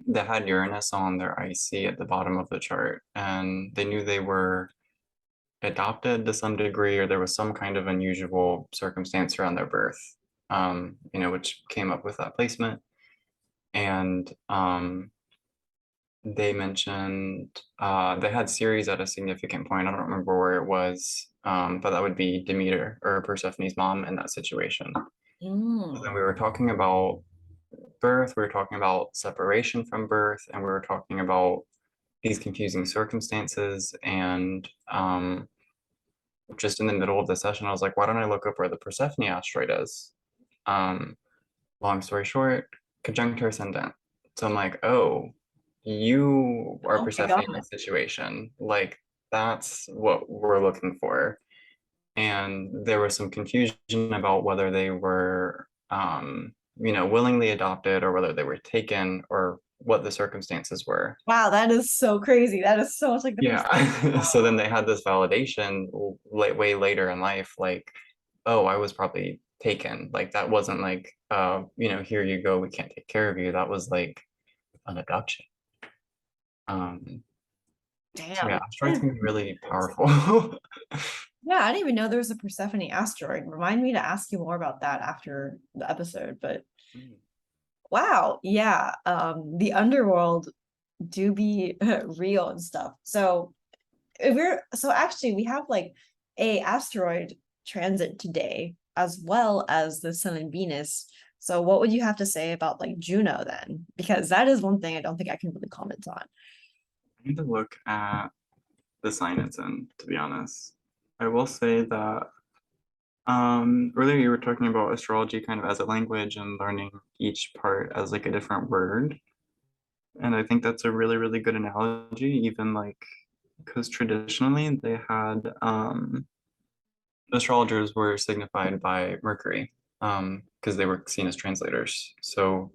they had Uranus on their IC at the bottom of the chart, and they knew they were adopted to some degree, or there was some kind of unusual circumstance around their birth, which came up with that placement. And they mentioned they had Ceres at a significant point. I don't remember where it was, but that would be Demeter or Persephone's mom in that situation. So then Mm. we were talking about birth, we were talking about separation from birth, and we were talking about these confusing circumstances. And just in the middle of the session, I was like, why don't I look up where the Persephone asteroid is? Um, Long story short, conjunct her ascendant. So I'm like, oh, you are Oh my Persephone in God. this situation. Like, that's what we're looking for. And there was some confusion about whether they were, willingly adopted or whether they were taken or what the circumstances were. Wow, that is so crazy. That is so much like the percent. Yeah. So then they had this validation way later in life, like, oh, I was probably taken. Like that wasn't like, here you go, we can't take care of you. That was like an abduction. Um, so yeah, Damn. asteroids can be really powerful. Yeah, I didn't even know there was a Persephone asteroid. Remind me to ask you more about that after the episode. But wow, yeah, the underworld do be real and stuff. So if we're so actually we have like a asteroid transit today as well as the sun and Venus. So what would you have to say about like Juno then? Because that is one thing I don't think I can really comment on. I need to look at the sign it's in, to be honest. I will say that earlier you were talking about astrology kind of as a language and learning each part as like a different word. And I think that's a really, really good analogy, even like because traditionally they had astrologers were signified by Mercury, because they were seen as translators. So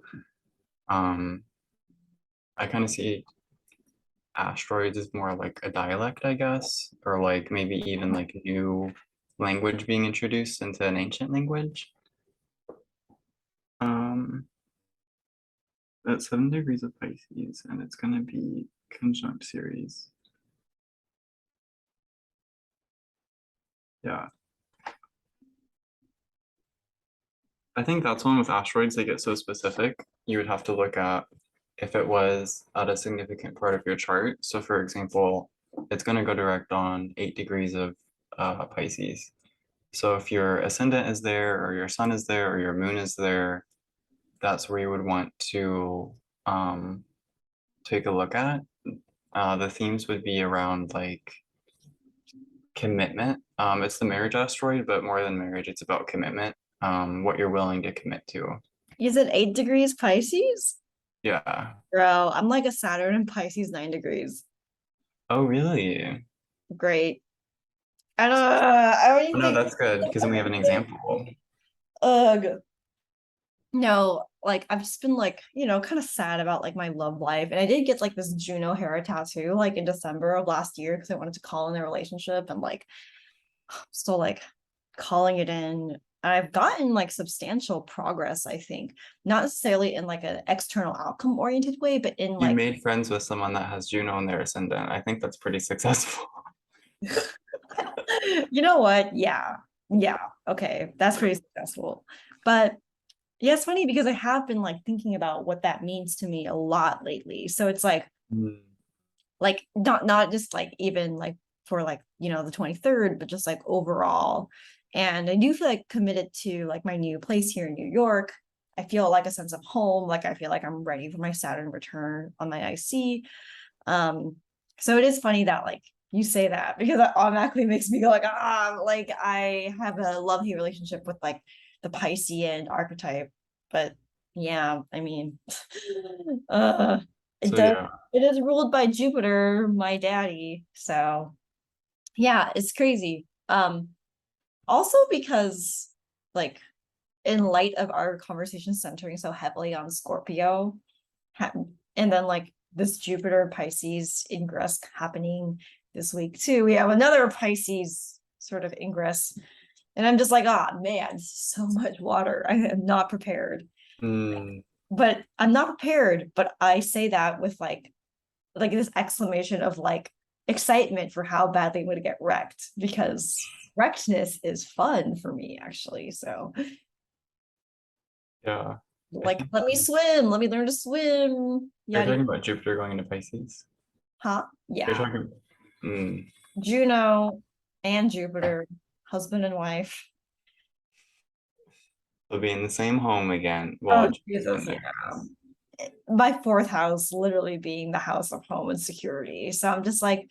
um I kind of see asteroids is more like a dialect, I guess, or like maybe even like a new language being introduced into an ancient language. Um, at 7 degrees of Pisces, and it's gonna be conjunct series. Yeah. I think that's one with asteroids, they get so specific. You would have to look at if it was at a significant part of your chart. So for example, it's going to go direct on 8 degrees of Pisces. So if your ascendant is there, or your sun is there, or your moon is there, that's where you would want to take a look at. The themes would be around like commitment. It's the marriage asteroid, but more than marriage, it's about commitment, what you're willing to commit to. You said 8 degrees Pisces? Yeah. Bro, I'm like a Saturn in Pisces 9 degrees. Oh, really? Great. I don't Oh, even no, think that's good because then we have an example. ugh. No, like I've just been like, kind of sad about like my love life. And I did get like this Juno hair tattoo like in December of last year because I wanted to call in the relationship and like still like calling it in. I've gotten like substantial progress, I think, not necessarily in like an external outcome oriented way, but in You like, made friends with someone that has Juno in their ascendant. I think that's pretty successful. you know what? Yeah. Yeah. Okay. That's pretty successful. But yeah, it's funny because I have been like thinking about what that means to me a lot lately. So it's Mm. like not just like even like for like, the 23rd, but just like overall. And I do feel like committed to like my new place here in New York. I feel like a sense of home. Like I feel like I'm ready for my Saturn return on my IC. So it is funny that like you say that because that automatically makes me go like I have a love-hate relationship with like the Piscean archetype. But yeah, I mean, uh, it So does. yeah, It is ruled by Jupiter, my daddy. So yeah, it's crazy. Also because like in light of our conversation centering so heavily on Scorpio, and then like this Jupiter Pisces ingress happening this week too. We have another Pisces sort of ingress, and I'm just like, man, so much water. I am not prepared. mm, But I'm not prepared. But I say that with like this exclamation of like excitement for how badly I'm going to get wrecked because wreckedness is fun for me actually. So yeah. I like, think let me swim, let me learn to swim. you're Yada, talking about Jupiter going into Pisces. huh? You're Yeah. talking. Mm, Juno and Jupiter, husband and wife. they'll be in the same home again. Well, Oh, Jupiter Jesus, in yeah. there, I guess. My fourth house literally being the house of home and security. So I'm just like,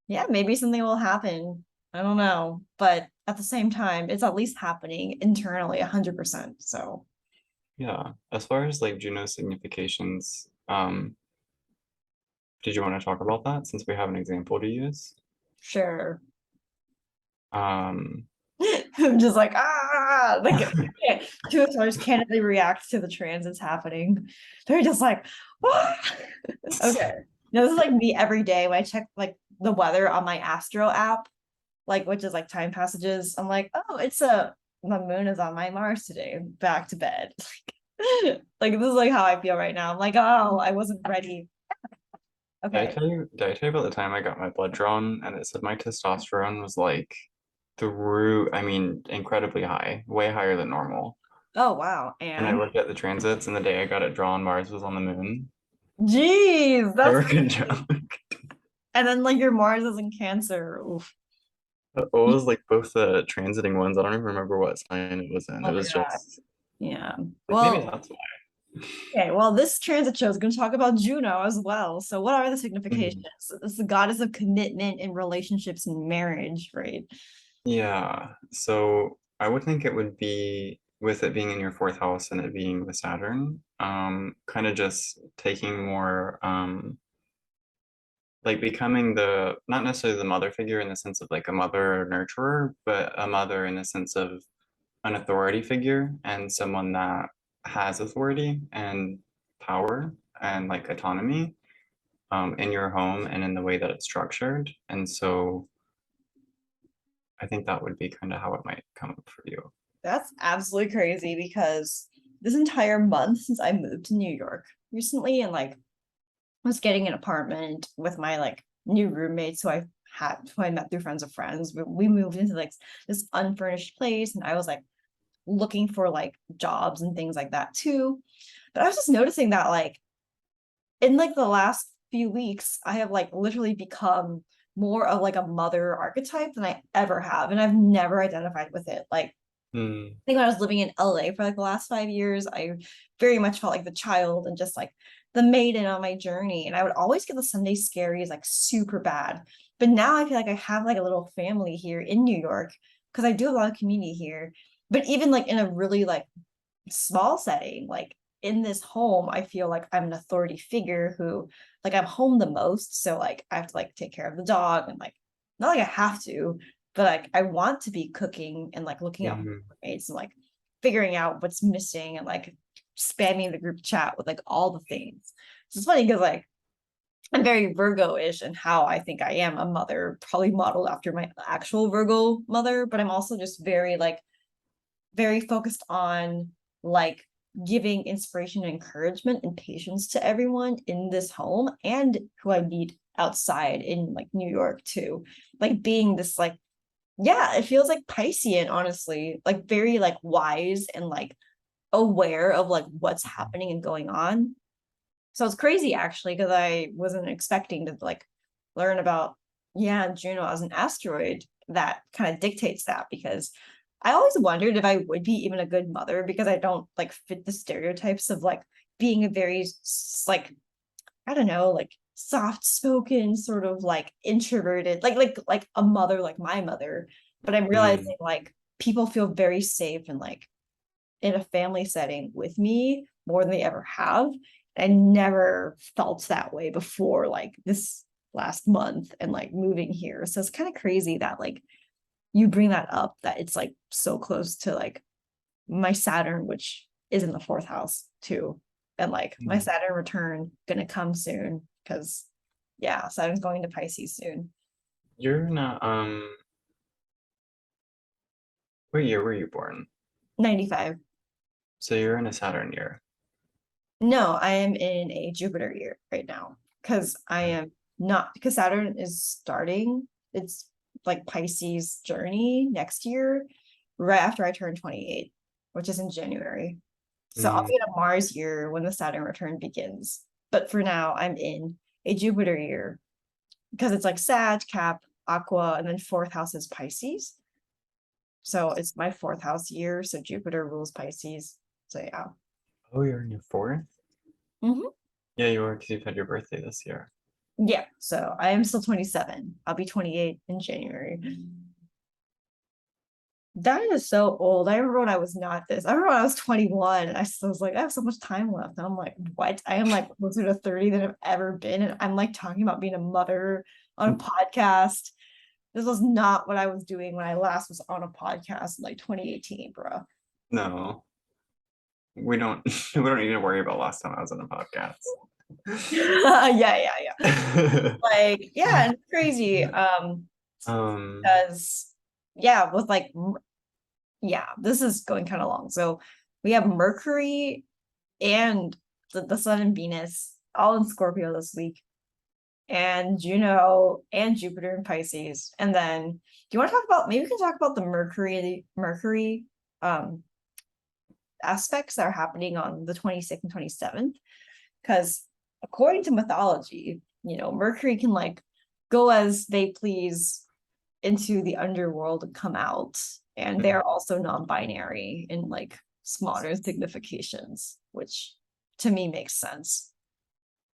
yeah, maybe something will happen. I don't know. But at the same time, it's at least happening internally 100%. So Yeah. As far as like Juno significations, did you want to talk about that since we have an example to use? sure. Um, I'm just like, like two of us candidly react to the transits happening. They're just like, ah. Okay. This is like me every day when I check like the weather on my Astro app, like which is like time passages. I'm like, oh, my moon is on my Mars today. Back to bed. Like this is like how I feel right now. I'm like, oh, I wasn't ready. Okay. did I tell you about the time I got my blood drawn and it said my testosterone was like through, I mean, incredibly high, way higher than normal. Oh wow. And I And looked at the transits and the day I got it drawn, Mars was on the moon. geez, They that's were conjunct. and then like your Mars is in Cancer. Oof. It was like both the transiting ones. I don't even remember what sign it was in. Oh It my was God. just Yeah. like maybe Well, that's why. okay. Well, this transit show is going to talk about Juno as well. So, what are the significations? Mhm. It's the goddess of commitment in relationships and marriage, right? Yeah. So I would think it would be with it being in your fourth house and it being with Saturn, kind of just taking more like becoming the not necessarily the mother figure in the sense of like a mother or nurturer, but a mother in the sense of an authority figure and someone that has authority and power and like autonomy. in your home and in the way that it's structured. And so I think that would be kind of how it might come up for you. That's absolutely crazy because this entire month since I moved to New York recently and like was getting an apartment with my like new roommates who I met through friends of friends. We moved into like this unfurnished place and I was like looking for like jobs and things like that too. But I was just noticing that like in like the last few weeks, I have like literally become more of like a mother archetype than I ever have. And I've never identified with it. Like Mm, I think when I was living in LA for like the last 5 years, I very much felt like the child and just like the maiden on my journey. And I would always get the Sunday scaries like super bad. But now I feel like I have like a little family here in New York because I do a lot of community here. But even like in a really like small setting, like in this home, I feel like I'm an authority figure who like I'm home the most. So like I have to like take care of the dog and like not like I have to, but like I want to be cooking and like looking out for mhm, roommates and like figuring out what's missing and like spamming the group chat with like all the things. So it's funny because like I'm very Virgo-ish in how I think I am a mother, probably modeled after my actual Virgo mother, but I'm also just very like very focused on like giving inspiration and encouragement and patience to everyone in this home and who I meet outside in like New York too. Like being this like, yeah, it feels like Piscean, honestly, like very like wise and like aware of like what's happening and going on. So it's crazy actually, because I wasn't expecting to like learn about, yeah, Juno as an asteroid that kind of dictates that because I always wondered if I would be even a good mother because I don't like fit the stereotypes of like being a very like, I don't know, like soft spoken, sort of like introverted, like a mother like my mother. But I'm mm, realizing like people feel very safe and like in a family setting with me more than they ever have. I never felt that way before, like this last month and like moving here. So it's kind of crazy that like you bring that up, that it's like so close to like my Saturn, which is in the fourth house too. And like my mm. Saturn return gonna come soon because yeah, Saturn's going to Pisces soon. You're not, what year were you born? 95. So you're in a Saturn year. No, I am in a Jupiter year right now because I Okay. am not because Saturn is starting its like Pisces journey next year, right after I turn 28, which is in January. So I'll Mm, be in a Mars year when the Saturn return begins. But for now, I'm in a Jupiter year because it's like Sag, Cap, Aqua, and then fourth house is Pisces. So it's my fourth house year. So Jupiter rules Pisces. So yeah. oh, you're in your fourth? Mhm. Yeah, you are because you've had your birthday this year. Yeah, so I am still 27. I'll be 28 in January. That is so old. I remember when I was not this. I remember when I was 21 and I still was like, I have so much time left. And I'm like, what? I am like closer to 30 than I've ever been. And I'm like talking about being a mother on a podcast. This was not what I was doing when I last was on a podcast in like 2018, bro. No, we don't we don't need to worry about last time I was on a podcast. Yeah. Like, yeah, and it's crazy. Um, Because yeah, with like yeah, this is going kind of long. So we have Mercury and the Sun and Venus all in Scorpio this week, and Juno and Jupiter in Pisces. And then, do you want to talk about? Maybe we can talk about the Mercury um aspects that are happening on the 26th and 27th, because according to mythology, Mercury can like go as they please into the underworld and come out. And they're also non-binary in like modern significations, which to me makes sense.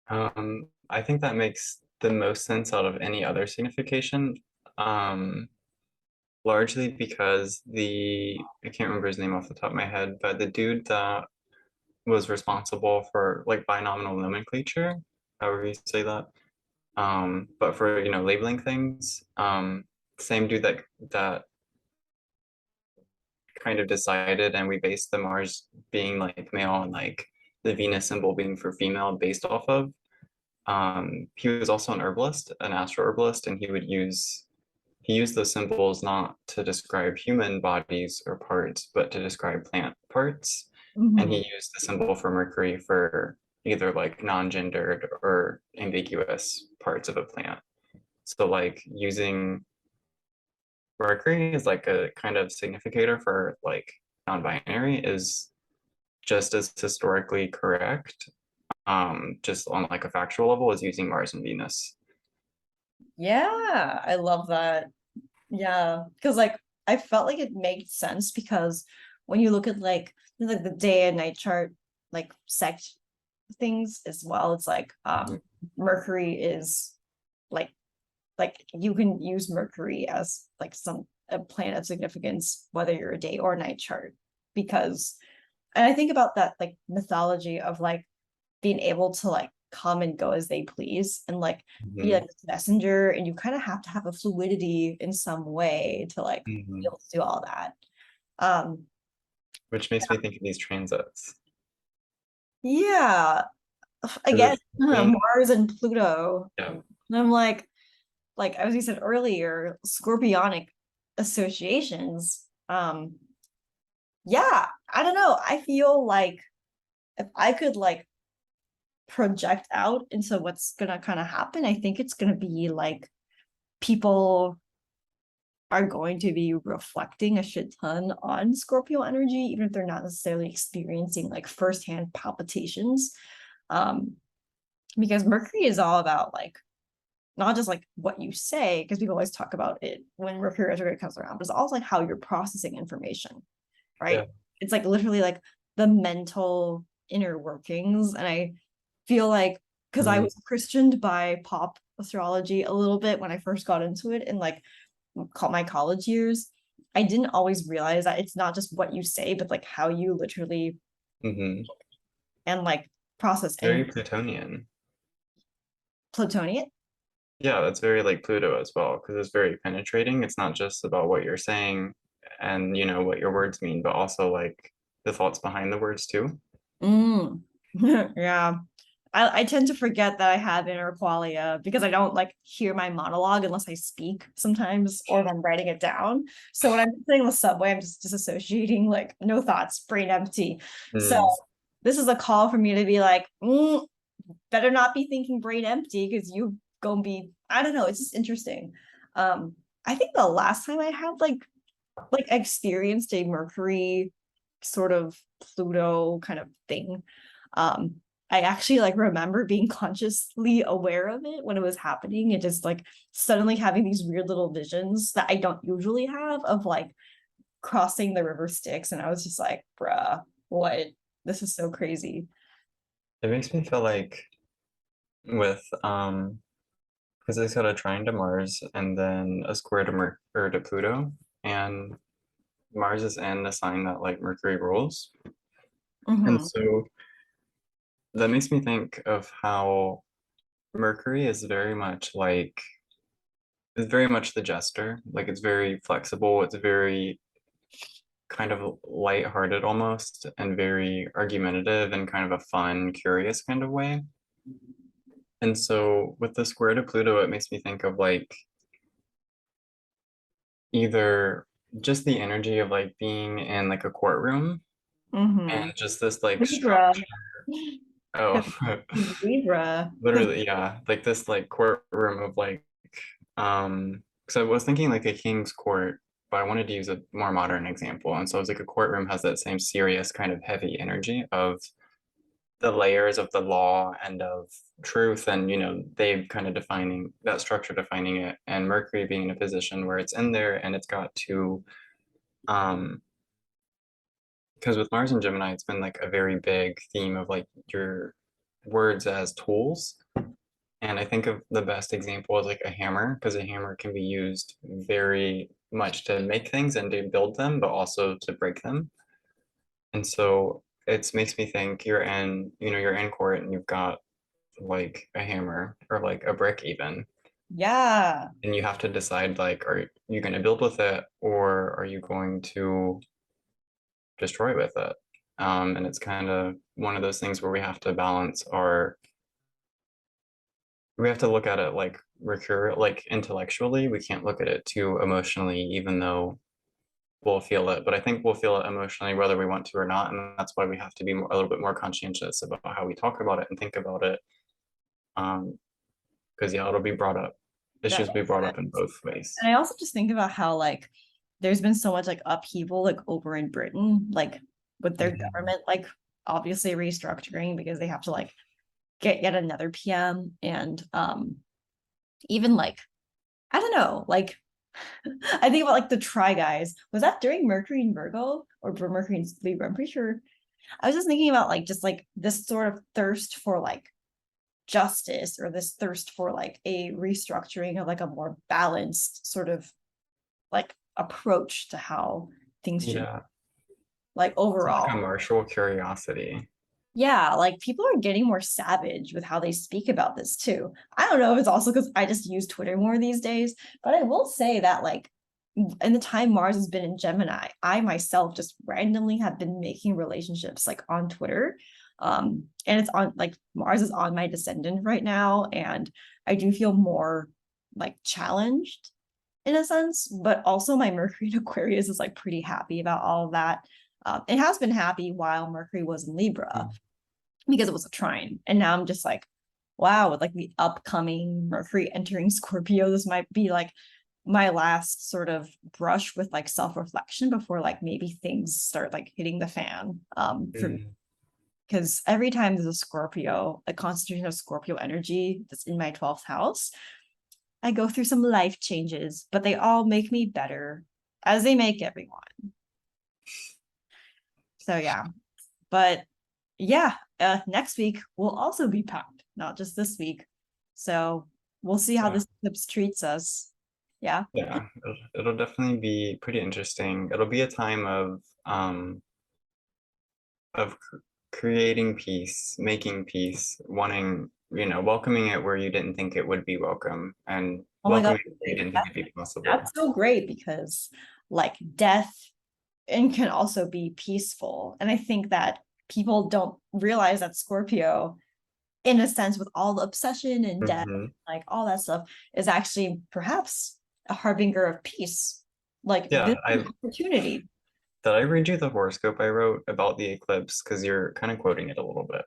I think that makes the most sense out of any other signification. Um, Largely because I can't remember his name off the top of my head, but the dude that was responsible for like binominal nomenclature, however you say that, but for labeling things, same dude that kind of decided, and we based the Mars being like male and like the Venus symbol being for female based off of. he was also an herbalist, an astro herbalist, and he used those symbols not to describe human bodies or parts, but to describe plant parts. And Mhm. he used the symbol for Mercury for either like non-gendered or ambiguous parts of a plant. So like using Mercury as like a kind of significator for like non-binary is just as historically correct, just on like a factual level as using Mars and Venus. Yeah, I love that. Yeah, because like I felt like it made sense because when you look at like the day and night chart, like sect things as well, it's like Mhm. Mercury is like you can use Mercury as like some a planet of significance, whether you're a day or night chart, because and I think about that like mythology of like being able to like come and go as they please and like be like Mhm. this messenger, and you kind of have to have a fluidity in some way to like be Mhm. able to do all that. Um Which makes me think of these transits. yeah, Because again, it's something, Mars and Pluto. yeah, And I'm like as you said earlier, scorpionic associations. Yeah, I don't know. I feel like if I could like project out into what's gonna kind of happen, I think it's gonna be like people are going to be reflecting a shit ton on Scorpio energy, even if they're not necessarily experiencing like firsthand palpitations. Um, because Mercury is all about like not just like what you say, because people always talk about it when Mercury retrograde comes around, but it's also like how you're processing information, yeah. right? It's like literally like the mental inner workings. And I feel like because I Mm, was christened by pop astrology a little bit when I first got into it in like my college years, I didn't always realize that it's not just what you say, but like how you literally mhm. and like process Very any Plutonian. plutonian. Yeah, that's very like Pluto as well, because it's very penetrating. It's not just about what you're saying and you know what your words mean, but also like the thoughts behind the words too. Mm. Yeah. I tend to forget that I have inner qualia because I don't like hear my monologue unless I speak sometimes or if I'm writing it down. So when I'm sitting in the subway, I'm just disassociating, like no thoughts, brain empty. So Mm, this is a call for me to be like, better not be thinking brain empty because you gonna be, I don't know, it's just interesting. I think the last time I had like experienced a Mercury sort of Pluto kind of thing. Um, I actually like remember being consciously aware of it when it was happening and just like suddenly having these weird little visions that I don't usually have of like crossing the river Styx. And I was just like, bruh, what? This is so crazy. it makes me feel like with because it's got a trine to Mars and then a square to Mer or to Pluto, and Mars is in the sign that like Mercury rules. And Mm-hmm. so that makes me think of how Mercury is very much like it's very much the jester. Like it's very flexible, it's very kind of lighthearted almost, and very argumentative in kind of a fun, curious kind of way. And so with the square to Pluto, it makes me think of like either just the energy of like being in like a courtroom and Mm-hmm. just this like Libra. structure. Oh, Libra. Because literally, yeah, like this like courtroom of like so I was thinking like a king's court, but I wanted to use a more modern example. And so it was like a courtroom has that same serious kind of heavy energy of the layers of the law and of truth, and you know they kind of defining that structure, defining it, and Mercury being in a position where it's in there and it's got to um because with Mars and Gemini it's been like a very big theme of like your words as tools. And I think of the best example as like a hammer, because a hammer can be used very much to make things and to build them, but also to break them. And so it makes me think you're in, you know, you're in court and you've got like a hammer or like a brick even, yeah. and you have to decide like, are you going to build with it or are you going to destroy with it? And it's kind of one of those things where we have to balance our we have to look at it like like intellectually. We can't look at it too emotionally, even though we'll feel it. But I think we'll feel it emotionally whether we want to or not, and that's why we have to be a little bit more conscientious about how we talk about it and think about it. Because yeah, it'll be brought up. That Issues will be makes brought up in sense. both ways. And I also just think about how like there's been so much like upheaval like over in Britain, like with their Mhm. government like obviously restructuring because they have to like get yet another PM and even like I don't know, like I think about like the Try Guys. Was that during Mercury and Virgo or Mercury and Libra? I'm pretty sure. I was just thinking about like just like this sort of thirst for like justice or this thirst for like a restructuring of like a more balanced sort of like approach to how things should Yeah, like it's like a overall. martial curiosity. Yeah, like people are getting more savage with how they speak about this too. I don't know if it's also because I just use Twitter more these days, but I will say that like in the time Mars has been in Gemini, I myself just randomly have been making relationships like on Twitter. And it's on like Mars is on my descendant right now, and I do feel more like challenged in a sense, but also my Mercury in Aquarius is like pretty happy about all of that. It has been happy while Mercury was in Libra Mm. because it was a trine. And now I'm just like, wow, with like the upcoming Mercury entering Scorpio, this might be like my last sort of brush with like self-reflection before like maybe things start like hitting the fan. For Mm. because every time there's a Scorpio, a concentration of Scorpio energy that's in my 12th house, I go through some life changes, but they all make me better as they make everyone. So yeah, but yeah, next week will also be packed, not just this week. So we'll see how Yeah, this eclipse treats us. Yeah. yeah, it'll definitely be pretty interesting. It'll be a time of creating peace, making peace, wanting, welcoming it where you didn't think it would be welcome, and Oh my God, welcoming it where you didn't think it'd be possible. that's so great because like death and can also be peaceful. And I think that people don't realize that Scorpio, in a sense, with all the obsession and death, Hmm. like all that stuff, is actually perhaps a harbinger of peace. Like this Yeah, is an opportunity. did I read you the horoscope I wrote about the eclipse? Because you're kind of quoting it a little bit.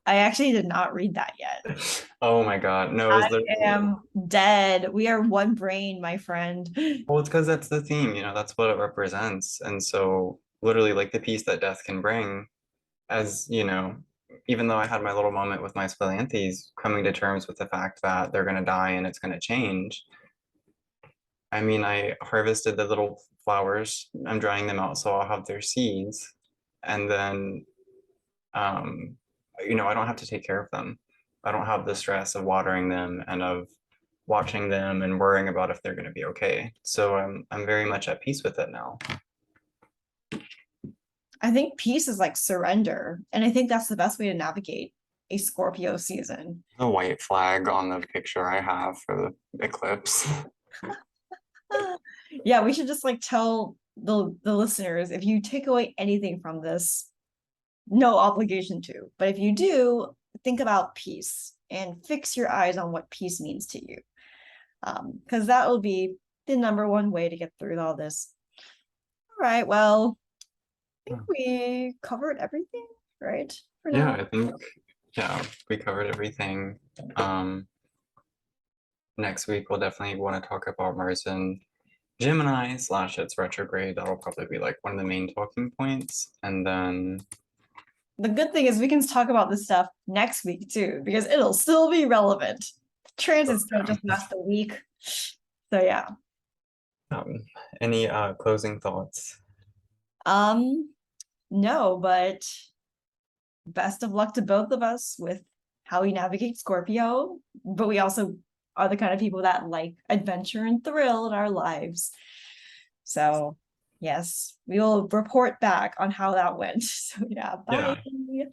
I actually did not read that yet. Oh my God. No, it was I literally, am dead. We are one brain, my friend. well, it's because that's the theme, that's what it represents. And so literally like the peace that death can bring, as even though I had my little moment with my Spilanthes coming to terms with the fact that they're gonna die and it's gonna change. I mean, I harvested the little flowers, I'm drying them out so I'll have their seeds. And then um, I don't have to take care of them. I don't have the stress of watering them and of watching them and worrying about if they're going to be okay. So I'm very much at peace with it now. I think peace is like surrender. And I think that's the best way to navigate a Scorpio season. The white flag on the picture I have for the eclipse. Yeah, we should just like tell the listeners if you take away anything from this, no obligation to. But if you do, think about peace and fix your eyes on what peace means to you. Because that will be the number one way to get through all this. All right, well, I think we covered everything, right? For Yeah, now. I think yeah, we covered everything. Um, Next week we'll definitely want to talk about Mars and Gemini slash its retrograde. That'll probably be like one of the main talking points. And then The good thing is we can talk about this stuff next week too, because it'll still be relevant. Transits don't yeah. just last a week. So yeah. Um, any closing thoughts? Um, no, but best of luck to both of us with how we navigate Scorpio. But we also are the kind of people that like adventure and thrill in our lives. So yes, we will report back on how that went. So yeah, bye. Yeah.